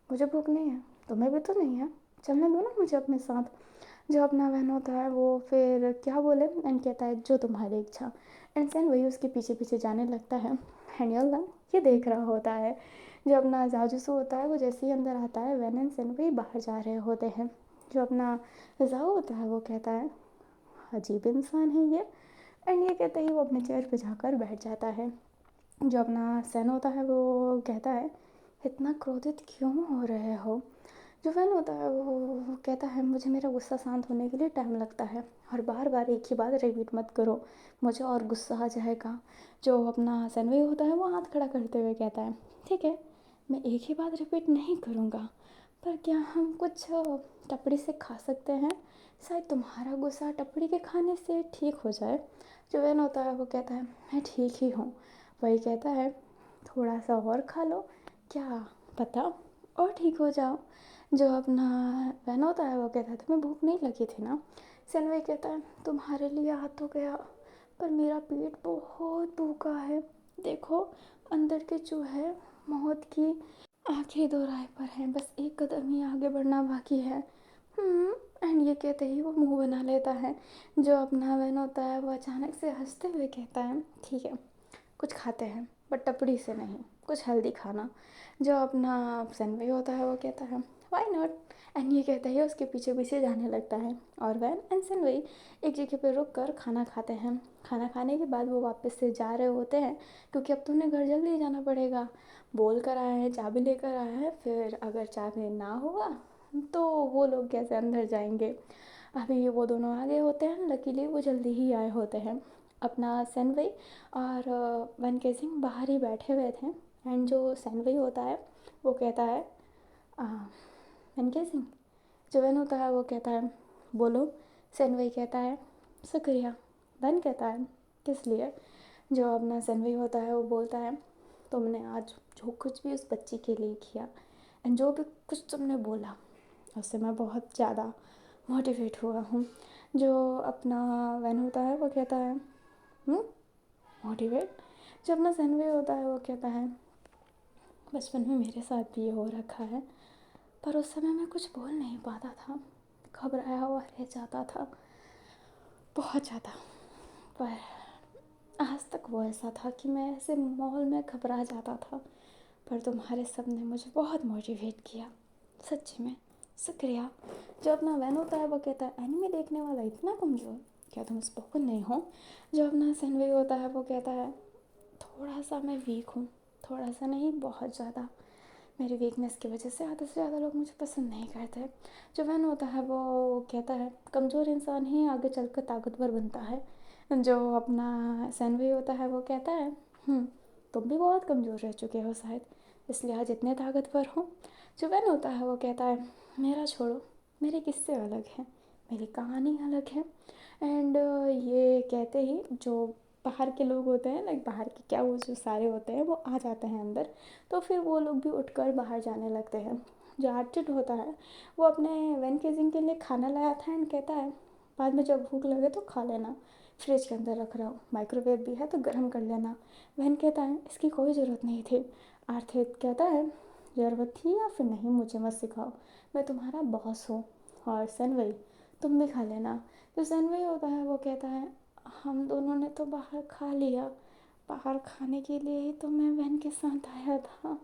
मुझे भूख नहीं है, तुम्हें भी तो नहीं है, चलने दो ना मुझे अपने साथ। जो अपना वैन होता है वो फिर क्या बोले एंड कहता है जो तुम्हारी इच्छा। एंड सैन वही उसके पीछे पीछे जाने लगता है। एंड योलन ये देख रहा होता है। जो अपना जाजूसू होता है वो जैसे ही अंदर आता है वैन एंड सैन वही बाहर जा रहे होते हैं। जो अपना जाओ होता है वो कहता है अजीब इंसान है ये। एंड ये कहते ही वो अपने चेयर पे जाकर बैठ जाता है। जो अपना सैन होता है वो कहता है इतना क्रोधित क्यों हो रहे हो। जो फैन होता है वो कहता है मुझे मेरा गुस्सा शांत होने के लिए टाइम लगता है और बार बार एक ही बात रिपीट मत करो, मुझे और गुस्सा आ जाएगा। जो अपना सैनवी होता है वो हाथ खड़ा करते हुए कहता है ठीक है, मैं एक ही बात रिपीट नहीं करूँगा, पर क्या हम कुछ टपड़ी से खा सकते हैं, शायद तुम्हारा गुस्सा टपड़ी के खाने से ठीक हो जाए। जो वैन होता है वो कहता है मैं ठीक ही हूँ। वही कहता है थोड़ा सा और खा लो, क्या पता और ठीक हो जाओ। जो अपना वैन होता है वो कहता है तुम्हें भूख नहीं लगी थी ना। सैनवी कहता है तुम्हारे लिए आ तो गया, पर मेरा पेट बहुत भूखा है, देखो अंदर के चूहे मौत की आखिरी दो राह पर हैं, बस एक कदम ही आगे बढ़ना बाकी है। एंड ये कहते ही वो मुंह बना लेता है। जो अपना वैन होता है वो अचानक से हंसते हुए कहता है ठीक है कुछ खाते हैं बट टपड़ी से नहीं, कुछ हेल्दी खाना। जो अपना सैनवी होता है वो कहता है वाई नॉट। एंड ये कहते ही उसके पीछे पीछे जाने लगता है और वैन एंड सैनवी एक जगह पे रुक कर खाना खाते हैं। खाना खाने के बाद वो वापस से जा रहे होते हैं क्योंकि अब तो उन्हें घर जल्दी जाना पड़ेगा। बोल कर आए हैं, चाबी लेकर आए हैं, फिर अगर चाबी ना होगा तो वो लोग कैसे अंदर जाएंगे। अभी वो दोनों आगे होते हैं, लकीली वो जल्दी ही आए होते हैं। अपना सैनवई और वन के सिंह बाहर ही बैठे हुए थे। एंड जो सैनवई होता है वो कहता है वन के सिंह। जो वन होता है वो कहता है बोलो। सैनवई कहता है शुक्रिया। वन कहता है किस लिए। जो अपना सैनवई होता है वो बोलता है तुमने आज जो कुछ भी उस बच्ची के लिए किया एंड जो भी कुछ तुमने बोला उससे मैं बहुत ज़्यादा मोटिवेट हुआ हूँ। जो अपना वैन होता है वो कहता है मोटिवेट। जो अपना सैनवे होता है वो कहता है बचपन में मेरे साथ भी ये हो रखा है, पर उस समय मैं कुछ बोल नहीं पाता था, घबराया हुआ रह जाता था बहुत ज़्यादा। पर आज तक वो ऐसा था कि मैं ऐसे माहौल में घबरा जाता था, पर तुम्हारे सब ने मुझे बहुत मोटिवेट किया, सच्ची में शुक्रिया। जो अपना वैन होता है वो कहता है एनिमे देखने वाला इतना कमज़ोर, क्या तुम स्पोकन नहीं हो। जो अपना सैनवे होता है वो कहता है थोड़ा सा मैं वीक हूँ, थोड़ा सा नहीं बहुत ज़्यादा, मेरी वीकनेस की वजह से आधे से ज़्यादा लोग मुझे पसंद नहीं करते। जो वैन होता है वो कहता है कमज़ोर इंसान ही आगे चलकर ताकतवर बनता है। जो अपना सैनवी होता है वो कहता है तुम भी बहुत कमज़ोर रह चुके हो शायद, इसलिए आज इतने ताकतवर हो। जो वैन होता है वो कहता है मेरा छोड़ो, मेरे किस्से अलग हैं, मेरी कहानी अलग है। एंड ये कहते ही जो बाहर के लोग होते हैं लाइक बाहर के क्या वो जो सारे होते हैं वो आ जाते हैं अंदर। तो फिर वो लोग भी उठकर बाहर जाने लगते हैं। जो आर्टिस्ट होता है वो अपने वैन केजिंग के लिए खाना लाया था एंड कहता है बाद में जब भूख लगे तो खा लेना, फ्रिज के अंदर रख रहा हूँ, माइक्रोवेव भी है तो गर्म कर लेना। वैन कहता है इसकी कोई ज़रूरत नहीं थी। आर्थिक कहता है ज़रूरत थी या फिर नहीं मुझे मत सिखाओ, मैं तुम्हारा बॉस हूँ। और सनवई तुम भी खा लेना। जो सनवई होता है वो कहता है हम दोनों ने तो बाहर खा लिया, बाहर खाने के लिए ही तो मैं वैन के साथ आया था।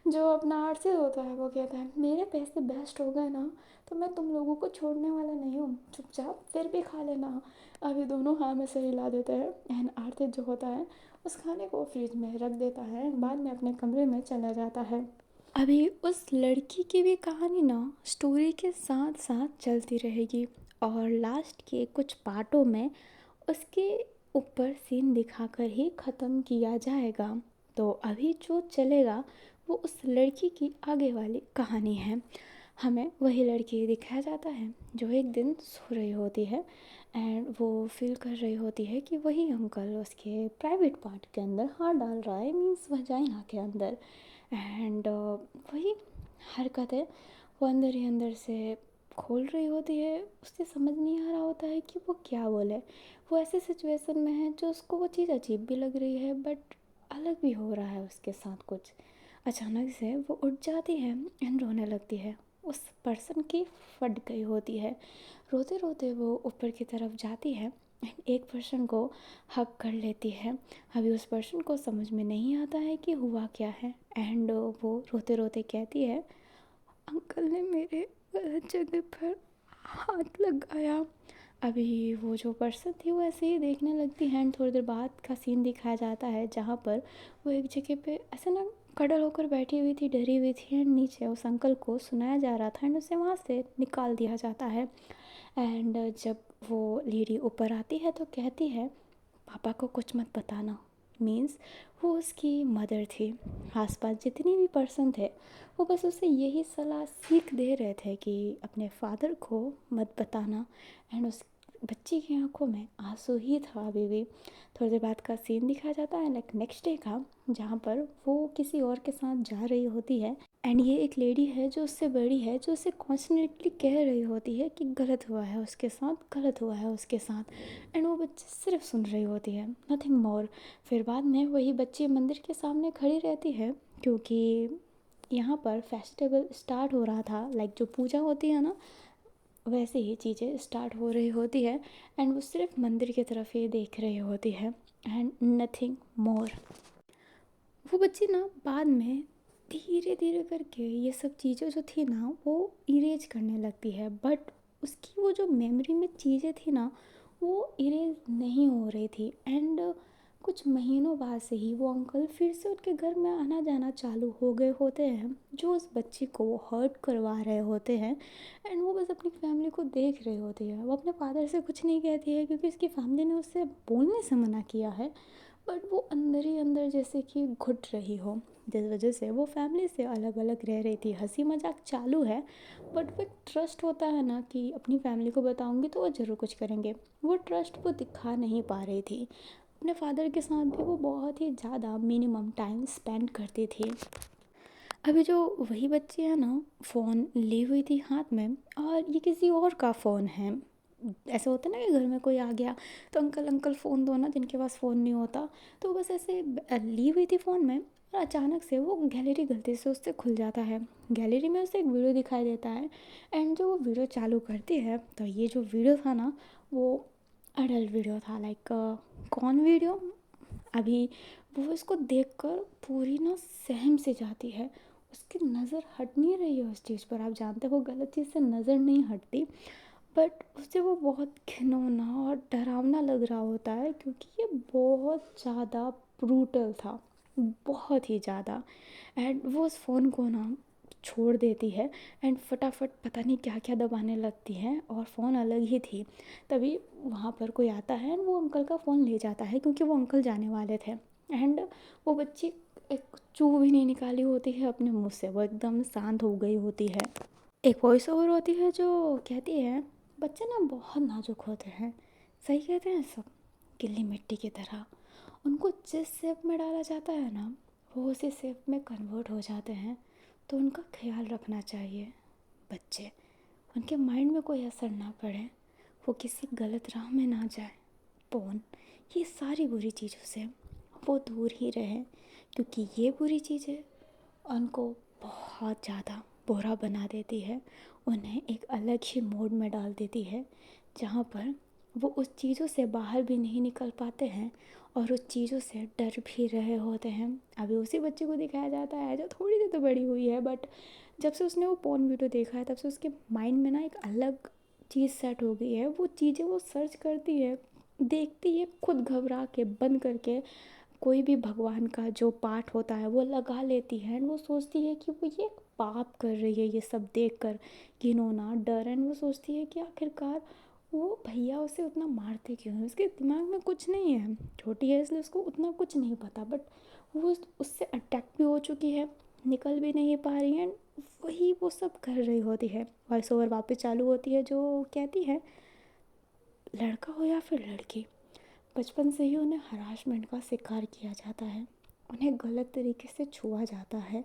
जो अपना आरसी होता है वो कहता है मेरे पैसे बेस्ट हो गए ना तो मैं तुम लोगों को छोड़ने वाला नहीं हूँ, चुपचाप फिर भी खा लेना। अभी दोनों हाँ में से हिला देते हैं एंड आरती जो होता है उस खाने को फ्रिज में रख देता है, बाद में अपने कमरे में चला जाता है। अभी उस लड़की की भी कहानी ना स्टोरी के साथ साथ चलती रहेगी और लास्ट के कुछ पार्टों में उसके ऊपर सीन दिखाकर ही ख़त्म किया जाएगा। तो अभी जो चलेगा वो उस लड़की की आगे वाली कहानी है। हमें वही लड़की दिखाया जाता है जो एक दिन सो रही होती है एंड वो फील कर रही होती है कि वही अंकल उसके प्राइवेट पार्ट के अंदर हाथ डाल रहा है, मीन्स वजाइना के अंदर। एंड वही हरकतें वो अंदर ही अंदर से खोल रही होती है। उसे समझ नहीं आ रहा होता है कि वो क्या बोले। वो ऐसे सिचुएशन में है जो उसको वो चीज़ अजीब भी लग रही है बट अलग भी हो रहा है उसके साथ कुछ। अचानक से वो उठ जाती है एंड रोने लगती है। उस पर्सन की फट गई होती है। रोते रोते वो ऊपर की तरफ जाती है एंड एक पर्सन को हक कर लेती है। अभी उस पर्सन को समझ में नहीं आता है कि हुआ क्या है एंड वो रोते रोते कहती है, अंकल ने मेरे गलत जगह पर हाथ लगाया। अभी वो जो पर्सन थी वो ऐसे ही देखने लगती है एंड थोड़ी देर बाद का सीन दिखाया जाता है जहाँ पर वो एक जगह पे ऐसे ना कड़ल होकर बैठी हुई थी, डरी हुई थी एंड नीचे उस अंकल को सुनाया जा रहा था एंड उसे वहाँ से निकाल दिया जाता है। एंड जब वो लेडी ऊपर आती है तो कहती है, पापा को कुछ मत बताना। मीन्स वो उसकी मदर थी। आसपास जितनी भी पर्सन थे वो बस उसे यही सलाह सीख दे रहे थे कि अपने फादर को मत बताना। एंड उस बच्ची की आंखों में आंसू ही था अभी भी। थोड़ी देर बाद का सीन दिखाया जाता है लाइक नेक्स्ट डे का, जहाँ पर वो किसी और के साथ जा रही होती है एंड ये एक लेडी है जो उससे बड़ी है, जो उसे कॉन्स्टेंटली कह रही होती है कि गलत हुआ है उसके साथ, गलत हुआ है उसके साथ। एंड वो बच्ची सिर्फ सुन रही होती है, नथिंग मोर। फिर बाद में वही बच्ची मंदिर के सामने खड़ी रहती है क्योंकि यहाँ पर फेस्टिवल स्टार्ट हो रहा था, लाइक जो पूजा होती है ना वैसे ही चीज़ें स्टार्ट हो रही होती है। एंड वो सिर्फ मंदिर की तरफ ही देख रही होती है एंड नथिंग मोर। वो बच्ची ना बाद में धीरे धीरे करके ये सब चीज़ें जो थी ना वो इरेज करने लगती है बट उसकी वो जो मेमोरी में चीज़ें थी ना वो इरेज नहीं हो रही थी। एंड कुछ महीनों बाद से ही वो अंकल फिर से उनके घर में आना जाना चालू हो गए होते हैं, जो उस बच्ची को वो हर्ट करवा रहे होते हैं। एंड वो बस अपनी फैमिली को देख रही होती है। वो अपने फादर से कुछ नहीं कहती है क्योंकि उसकी फैमिली ने उससे बोलने से मना किया है, बट वो अंदर ही अंदर जैसे कि घुट रही हो, जिस वजह से वो फैमिली से अलग अलग रह रही थी। हंसी मजाक चालू है बट वो एक ट्रस्ट होता है ना कि अपनी फैमिली को बताऊंगी तो वो ज़रूर कुछ करेंगे, वो ट्रस्ट वो दिखा नहीं पा रही थी। अपने फादर के साथ भी वो बहुत ही ज़्यादा मिनिमम टाइम स्पेंड करती थी। अभी जो वही बच्ची है ना फ़ोन ली हुई थी हाथ में और ये किसी और का फ़ोन है। ऐसा होता है ना कि घर में कोई आ गया तो अंकल अंकल फ़ोन दो ना, जिनके पास फ़ोन नहीं होता। तो बस ऐसे ली हुई थी फ़ोन में और अचानक से वो गैलरी गलती से उससे खुल जाता है। गैलरी में उसे एक वीडियो दिखाई देता है एंड जो वो वीडियो चालू करती है तो ये जो वीडियो था ना वो अडल्ट वीडियो था, लाइक कौन वीडियो। अभी वो इसको देखकर पूरी ना सहम से जाती है। उसकी नज़र हट नहीं रही है उस चीज़ पर। आप जानते हो वो गलत चीज़ से नज़र नहीं हटती बट उसे वो बहुत घिनौना और डरावना लग रहा होता है क्योंकि ये बहुत ज़्यादा ब्रूटल था, बहुत ही ज़्यादा। एंड वो उस फ़ोन को ना छोड़ देती है एंड फटाफट पता नहीं क्या क्या दबाने लगती है और फ़ोन अलग ही थी। तभी वहाँ पर कोई आता है एंड वो अंकल का फ़ोन ले जाता है क्योंकि वो अंकल जाने वाले थे। एंड वो बच्ची एक चू भी नहीं निकाली होती है अपने मुंह से, वो एकदम शांत हो गई होती है। एक वॉइस ओवर होती है जो कहती है, बच्चे ना बहुत नाजुक होते हैं, सही कहते हैं सब, गीली मिट्टी की तरह। उनको जिस शेप में डाला जाता है ना वो उसी शेप में कन्वर्ट हो जाते हैं। तो उनका ख्याल रखना चाहिए। बच्चे, उनके माइंड में कोई असर ना पड़े, वो किसी गलत राह में ना जाए। फोन, ये सारी बुरी चीज़ों से वो दूर ही रहे क्योंकि ये बुरी चीज़ें उनको बहुत ज़्यादा बुरा बना देती है। उन्हें एक अलग ही मोड में डाल देती है जहाँ पर वो उस चीज़ों से बाहर भी नहीं निकल पाते हैं और उस चीज़ों से डर भी रहे होते हैं। अभी उसी बच्चे को दिखाया जाता है जो थोड़ी सी तो बड़ी हुई है बट जब से उसने वो पोर्न वीडियो देखा है तब से उसके माइंड में ना एक अलग चीज़ सेट हो गई है। वो चीज़ें वो सर्च करती है, देखती है, खुद घबरा के बंद करके कोई भी भगवान का जो पाठ होता है वो लगा लेती है एंड वो सोचती है कि वो ये पाप कर रही है। ये सब देख कर घिनौना डर, एंड वो सोचती है कि आखिरकार वो भैया उसे उतना मारते क्यों हैं। उसके दिमाग में कुछ नहीं है, छोटी है इसलिए उसको उतना कुछ नहीं पता बट वो उससे अटैक भी हो चुकी है। निकल भी नहीं पा रही हैं, वही वो सब कर रही होती है। वॉइस ओवर वापस चालू होती है जो कहती है, लड़का हो या फिर लड़की, बचपन से ही उन्हें हरासमेंट का शिकार किया जाता है, उन्हें गलत तरीके से छुआ जाता है।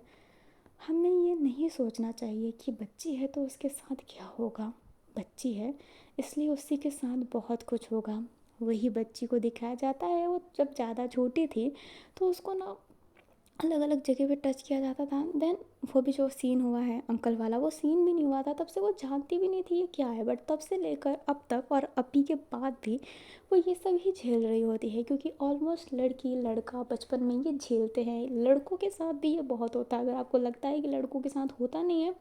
हमें ये नहीं सोचना चाहिए कि बच्ची है तो उसके साथ क्या होगा, बच्ची है इसलिए उसी के साथ बहुत कुछ होगा। वही बच्ची को दिखाया जाता है, वो जब ज़्यादा छोटी थी तो उसको ना अलग अलग जगह पे टच किया जाता था। देन वो भी जो सीन हुआ है अंकल वाला, वो सीन भी नहीं हुआ था, तब से वो जानती भी नहीं थी ये क्या है, बट तब से लेकर अब तक और अभी के बाद भी वो ये सब ही झेल रही होती है, क्योंकि ऑलमोस्ट लड़की लड़का बचपन में ये झेलते हैं। लड़कों के साथ भी ये बहुत होता है, अगर आपको लगता है कि लड़कों के साथ होता नहीं है,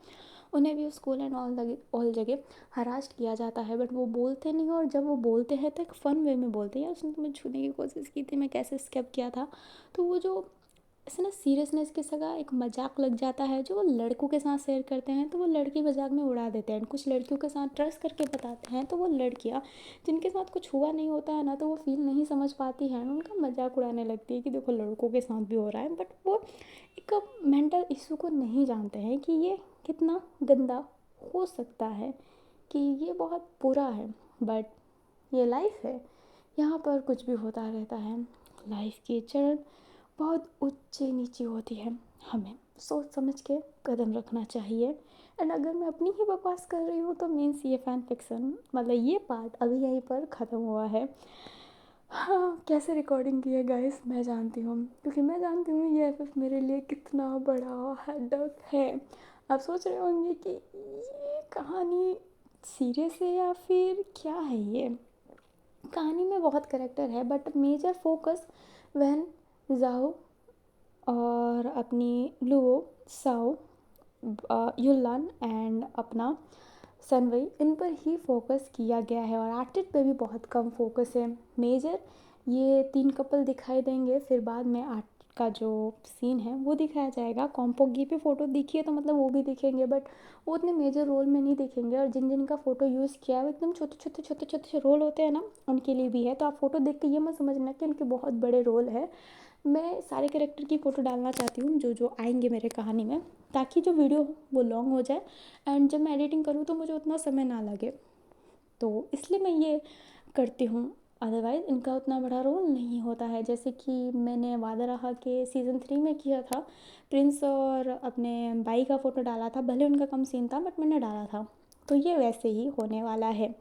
उन्हें भी स्कूल एंड ऑल जगह हरास्ट किया जाता है, बट वो बोलते नहीं, और जब वो बोलते हैं तो एक फ़न वे में बोलते हैं, यार उसने तुम्हें छूने की कोशिश की थी, मैं कैसे स्केप किया था। तो वो जो ऐसे ना सीरियसनेस के सगा एक मजाक लग जाता है जो वो लड़कों के साथ शेयर करते हैं, तो वो लड़की मजाक में उड़ा देते हैं। कुछ लड़कियों के साथ ट्रस्ट करके बताते हैं, तो वो लड़कियाँ जिनके साथ कुछ हुआ नहीं होता है ना, तो वो फील नहीं समझ पाती हैं, उनका मजाक उड़ाने लगती है कि देखो लड़कों के साथ भी हो रहा है, बट वो एक मेंटल इशू को नहीं जानते हैं कि ये कितना गंदा हो सकता है, कि ये बहुत बुरा है। बट ये लाइफ है, यहाँ पर कुछ भी होता रहता है। लाइफ की चरण बहुत ऊंची नीची होती है, हमें सोच समझ के कदम रखना चाहिए। एंड अगर मैं अपनी ही बकवास कर रही हूँ तो मीन्स ये फ़ैन फिक्सन, मतलब ये पार्ट अभी यहीं पर ख़त्म हुआ है। हाँ, कैसे रिकॉर्डिंग की है गाइस मैं जानती हूँ, क्योंकि मैं जानती हूँ ये एफएफ मेरे लिए कितना बड़ा हेडेक है। आप सोच रहे होंगे कि ये कहानी सीरियस है या फिर क्या है ये। कहानी में बहुत करेक्टर है, बट मेजर फोकस वैन जाओ और अपनी लुओ, साओ, युलान एंड अपना सनवई, इन पर ही फोकस किया गया है, और आर्टिस्ट पे भी बहुत कम फोकस है। मेजर ये 3 कपल दिखाई देंगे, फिर बाद में आर्ट का जो सीन है वो दिखाया जाएगा। कॉम्पोगी पे फ़ोटो दिखी है तो मतलब वो भी दिखेंगे, बट वो उतने मेजर रोल में नहीं दिखेंगे, और जिन जिन का फ़ोटो यूज़ किया है वो एकदम छोटे छोटे छोटे छोटे से रोल होते हैं ना, उनके लिए भी है। तो आप फ़ोटो देख के ये मत समझना कि उनके बहुत बड़े रोल है। मैं सारे कैरेक्टर की फ़ोटो डालना चाहती हूँ जो जो आएंगे मेरे कहानी में, ताकि जो वीडियो हो वो लॉन्ग हो जाए, एंड जब मैं एडिटिंग करूँ तो मुझे उतना समय ना लगे, तो इसलिए मैं ये करती हूँ। अदरवाइज़ इनका उतना बड़ा रोल नहीं होता है, जैसे कि मैंने वादा रहा के सीज़न 3 में किया था, प्रिंस और अपने भाई का फ़ोटो डाला था, भले उनका कम सीन था बट मैंने डाला था। तो ये वैसे ही होने वाला है।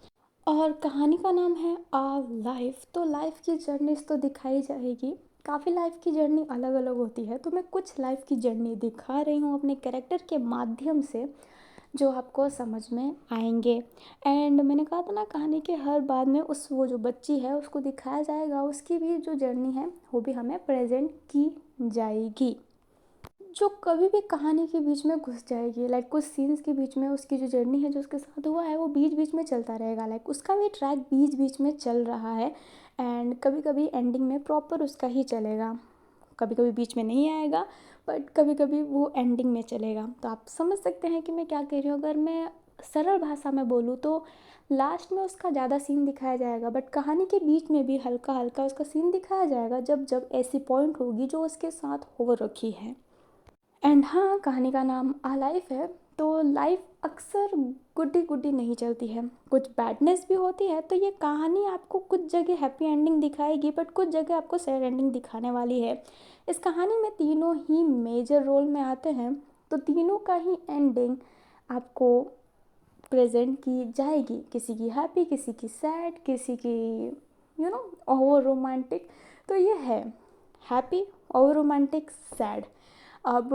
और कहानी का नाम है आ लाइफ, तो लाइफ की जर्नी तो दिखाई जाएगी। काफ़ी लाइफ की जर्नी अलग अलग होती है, तो मैं कुछ लाइफ की जर्नी दिखा रही हूँ अपने कैरेक्टर के माध्यम से, जो आपको समझ में आएंगे। एंड मैंने कहा था ना, कहानी के हर बाद में उस वो जो बच्ची है उसको दिखाया जाएगा, उसकी भी जो जर्नी है वो भी हमें प्रेजेंट की जाएगी, जो कभी भी कहानी के बीच में घुस जाएगी। लाइक कुछ सीन्स के बीच में उसकी जो जर्नी है जो उसके साथ हुआ है वो बीच बीच में चलता रहेगा, लाइक उसका भी ट्रैक बीच बीच में चल रहा है, एंड कभी कभी एंडिंग में प्रॉपर उसका ही चलेगा, कभी कभी बीच में नहीं आएगा, बट कभी कभी वो एंडिंग में चलेगा। तो आप समझ सकते हैं कि मैं क्या कह रही हूँ। अगर मैं सरल भाषा में बोलूँ तो लास्ट में उसका ज़्यादा सीन दिखाया जाएगा, बट कहानी के बीच में भी हल्का हल्का उसका सीन दिखाया जाएगा, जब जब ऐसी पॉइंट होगी जो उसके साथ हो रखी है। एंड हाँ, कहानी का नाम आ लाइफ है, तो लाइफ अक्सर गुड्डी गुड्डी नहीं चलती है, कुछ बैडनेस भी होती है। तो ये कहानी आपको कुछ जगह हैप्पी एंडिंग दिखाएगी, बट कुछ जगह आपको सैड एंडिंग दिखाने वाली है। इस कहानी में तीनों ही मेजर रोल में आते हैं, तो तीनों का ही एंडिंग आपको प्रेजेंट की जाएगी, किसी की हैप्पी, किसी की सैड, किसी की ओवर रोमांटिक। तो ये है हैप्पी, ओवर रोमांटिक, सैड। अब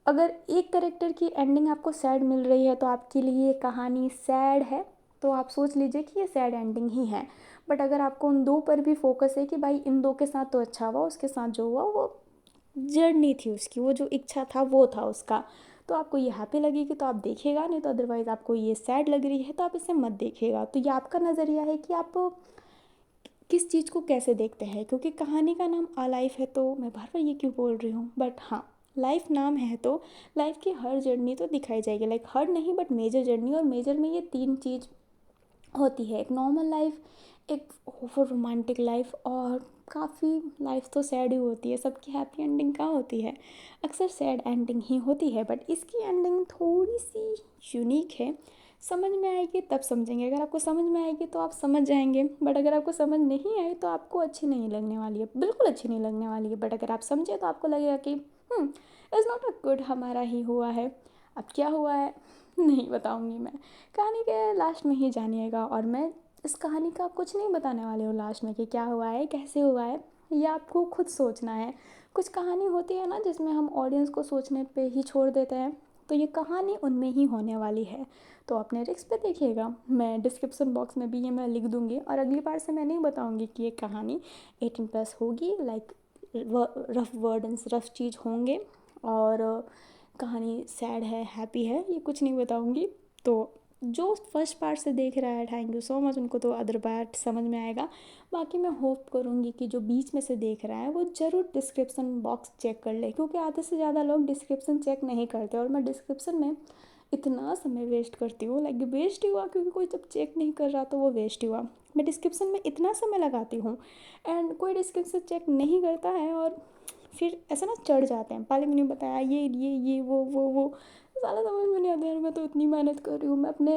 अगर एक करेक्टर की एंडिंग आपको सैड मिल रही है तो आपके लिए ये कहानी सैड है, तो आप सोच लीजिए कि ये सैड एंडिंग ही है। बट अगर आपको उन दो पर भी फोकस है कि भाई इन दो के साथ तो अच्छा हुआ, उसके साथ जो हुआ वो जर्नी थी उसकी, वो जो इच्छा था वो था उसका, तो आपको ये हैप्पी लगेगी तो आप देखिएगा, नहीं तो अदरवाइज़ आपको ये सैड लग रही है तो आप इसे मत देखिएगा। तो ये आपका नज़रिया है कि आप किस चीज़ को कैसे देखते हैं, क्योंकि कहानी का नाम आ लाइफ है तो मैं बार बार ये क्यों बोल रही हूँ, बट हाँ, लाइफ नाम है तो लाइफ की हर जर्नी तो दिखाई जाएगी, लाइक हर नहीं बट मेजर जर्नी, और मेजर में ये 3 चीज़ होती है, एक नॉर्मल लाइफ, एक ओवर रोमांटिक लाइफ, और काफ़ी लाइफ तो सैड ही होती है, सबकी हैप्पी एंडिंग कहाँ होती है, अक्सर सैड एंडिंग ही होती है। बट इसकी एंडिंग थोड़ी सी यूनिक है। समझ में आएगी तब समझेंगे, अगर आपको समझ में आएगी तो आप समझ जाएंगे, बट अगर आपको समझ नहीं आई तो आपको अच्छी नहीं लगने वाली है, बिल्कुल अच्छी नहीं लगने वाली है। बट अगर आप समझे तो आपको लगेगा कि इज़ नॉट अ गुड, हमारा ही हुआ है। अब क्या हुआ है नहीं बताऊंगी मैं, कहानी के लास्ट में ही जानिएगा। और मैं इस कहानी का कुछ नहीं बताने वाली हूँ लास्ट में कि क्या हुआ है, कैसे हुआ है, ये आपको खुद सोचना है। कुछ कहानी होती है ना जिसमें हम ऑडियंस को सोचने पे ही छोड़ देते हैं, तो ये कहानी उनमें ही होने वाली है। तो अपने रिस्क पे देखिएगा, मैं डिस्क्रिप्शन बॉक्स में भी ये मैं लिख दूँगी। और अगली बार से मैं नहीं बताऊँगी कि ये कहानी 18+ होगी, लाइक रफ वर्ड्स रफ चीज़ होंगे, और कहानी सैड है हैप्पी है, ये कुछ नहीं बताऊँगी। तो जो फर्स्ट पार्ट से देख रहा है, थैंक यू सो मच, उनको तो अदर पार्ट समझ में आएगा। बाकी मैं होप करूँगी कि जो बीच में से देख रहा है वो ज़रूर डिस्क्रिप्शन बॉक्स चेक कर ले, क्योंकि आधे से ज़्यादा लोग डिस्क्रिप्शन चेक नहीं करते। और मैं डिस्क्रिप्शन में इतना समय वेस्ट करती हूँ, लाइक वेस्ट ही हुआ, क्योंकि कोई जब चेक नहीं कर रहा तो वो वेस्ट ही हुआ। मैं डिस्क्रिप्शन में इतना समय लगाती हूँ एंड कोई डिस्क्रिप्शन चेक नहीं करता है, और फिर ऐसा ना चढ़ जाते हैं, पहले मैंने बताया ये वो साला समझ में नहीं आता यार। मैं तो इतनी मेहनत कर रही हूँ, मैं अपने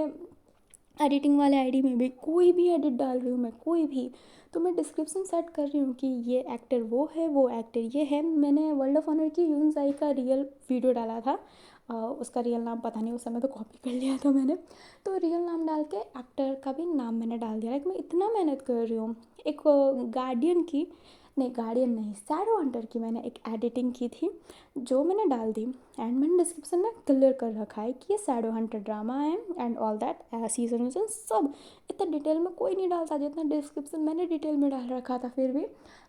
एडिटिंग वाले आईडी में भी कोई भी एडिट डाल रही हूँ, मैं कोई भी, तो मैं डिस्क्रिप्शन सेट कर रही हूँ कि ये एक्टर वो है, वो एक्टर ये है। मैंने वर्ल्ड ऑफ ऑनर की यूनसाई का रियल वीडियो डाला था, उसका रियल नाम पता नहीं, उस समय तो कॉपी कर लिया था मैंने, तो रियल नाम डाल के एक्टर का भी नाम मैंने डाल दिया। लाइक मैं इतना मेहनत कर रही हूँ। एक गार्डियन की, नहीं गार्डियन नहीं, शैडो हंटर की मैंने एक एडिटिंग की थी जो मैंने डाल दी, एंड मैंने डिस्क्रिप्शन में क्लियर कर रखा है कि ये शैडो हंटर ड्रामा है and all that, season vision सब। इतना डिटेल में कोई नहीं डालता जितना डिस्क्रिप्शन मैंने डिटेल में डाल रखा था। फिर भी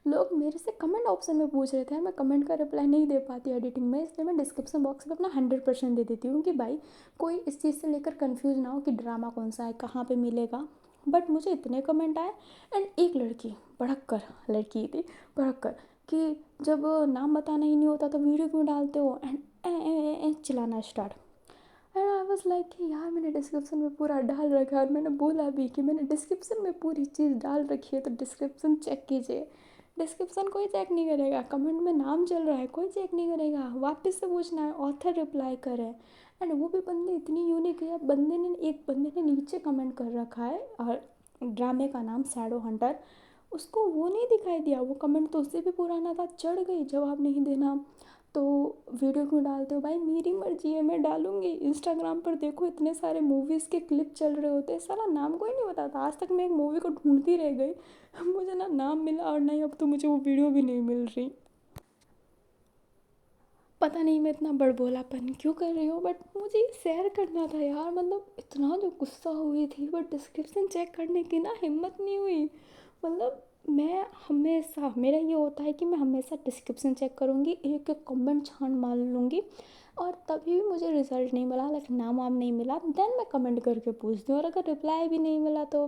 लोग मेरे से कमेंट ऑप्शन में पूछ रहे थे, मैं कमेंट का रिप्लाई नहीं दे पाती एडिटिंग में, इसलिए मैं डिस्क्रिप्शन बॉक्स में अपना 100% दे देती हूँ कि भाई कोई इस चीज़ से लेकर कन्फ्यूज़ ना हो कि ड्रामा कौन सा है, कहाँ पर मिलेगा। बट मुझे इतने कमेंट आए, एंड एक लड़की, भड़क लड़की थी, भड़क कि जब नाम बताना ही नहीं होता तो वीडियो क्यों डालते हो, एंड चिल्लाना start. And I was like कि यार मैंने डिस्क्रिप्शन में पूरा डाल रखा है, और मैंने बोला भी कि मैंने डिस्क्रिप्शन में पूरी चीज़ डाल रखी है, तो डिस्क्रिप्शन चेक कीजिए। डिस्क्रिप्शन कोई चेक नहीं करेगा, कमेंट में नाम चल रहा है कोई चेक नहीं करेगा, वापस से पूछना है ऑथर रिप्लाई करे। एंड वो भी बंदे इतनी यूनिक है, एक बंदे ने नीचे कमेंट कर रखा है और ड्रामे का नाम शैडो हंटर, उसको वो नहीं दिखाई दिया, वो कमेंट तो उससे भी पुराना था, चढ़ गई जवाब नहीं देना। तो वीडियो क्यों डालते हो भाई, मेरी मर्जी है, मैं डालूँगी। इंस्टाग्राम पर देखो इतने सारे मूवीज़ के क्लिप चल रहे होते हैं, साला नाम कोई नहीं बताता। आज तक मैं एक मूवी को ढूंढती रह गई, मुझे ना नाम मिला और नहीं अब तो मुझे वो वीडियो भी नहीं मिल रही। पता नहीं मैं इतना बड़बोलापन क्यों कर रही हूँ, बट मुझे ये शेयर करना था यार। मतलब इतना जो गुस्सा हुई थी, बट डिस्क्रिप्शन चेक करने की ना हिम्मत नहीं हुई। मतलब मैं हमेशा, मेरा ये होता है कि मैं हमेशा डिस्क्रिप्शन चेक करूँगी, एक एक कमेंट छान मार लूँगी, और तभी भी मुझे रिज़ल्ट नहीं मिला, लाइक नाम वाम नहीं मिला, देन मैं कमेंट करके पूछती हूँ। और अगर रिप्लाई भी नहीं मिला तो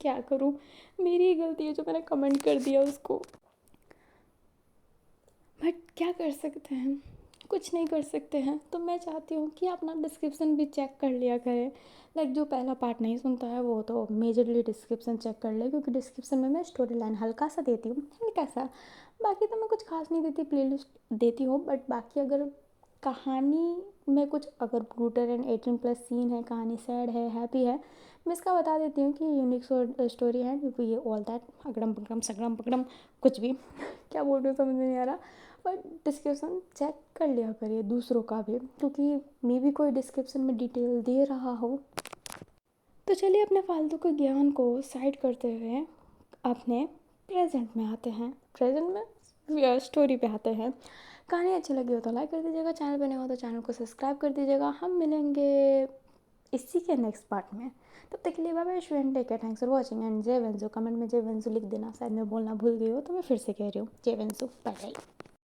क्या करूँ, मेरी ही गलती है जो मैंने कमेंट कर दिया उसको। बट क्या कर सकते हैं, कुछ नहीं कर सकते हैं। तो मैं चाहती हूँ कि आप ना डिस्क्रिप्शन भी चेक कर लिया करें। लाइक जो पहला पार्ट नहीं सुनता है वो तो मेजरली डिस्क्रिप्शन चेक कर ले, क्योंकि डिस्क्रिप्शन में मैं स्टोरी लाइन हल्का सा देती हूँ, हल्का सा, बाकी तो मैं कुछ खास नहीं देती, प्लेलिस्ट देती हूँ। बट बाकी अगर कहानी में कुछ अगर ब्रूटल एंड 18+ सीन है, कहानी सैड है हैप्पी है, मैं इसका बता देती हूँ कि यूनिक स्टोरी है, क्योंकि ये ऑल दैट अगड़म पगड़म सगड़म पगड़म कुछ भी क्या बोल रही हूँ समझ में नहीं आ रहा। बट डिस्क्रिप्शन चेक कर लिया करिए दूसरों का भी, क्योंकि मे भी कोई डिस्क्रिप्शन में डिटेल दे रहा हो। तो चलिए अपने फालतू के ज्ञान को साइड करते हुए अपने प्रेजेंट में आते हैं, प्रेजेंट में स्टोरी पे आते हैं। कहानी अच्छी लगी हो तो लाइक कर दीजिएगा, चैनल पे नहीं हो तो चैनल को सब्सक्राइब कर दीजिएगा। हम मिलेंगे इसी के नेक्स्ट पार्ट में, तब तक के लिए bye bye student, take care, thanks for watching and जय वेंजो। कमेंट में जय वेंजो लिख देना, शायद मैं बोलना भूल गई हो तो मैं फिर से कह रही हूँ जय वेंजो, बाय बाय।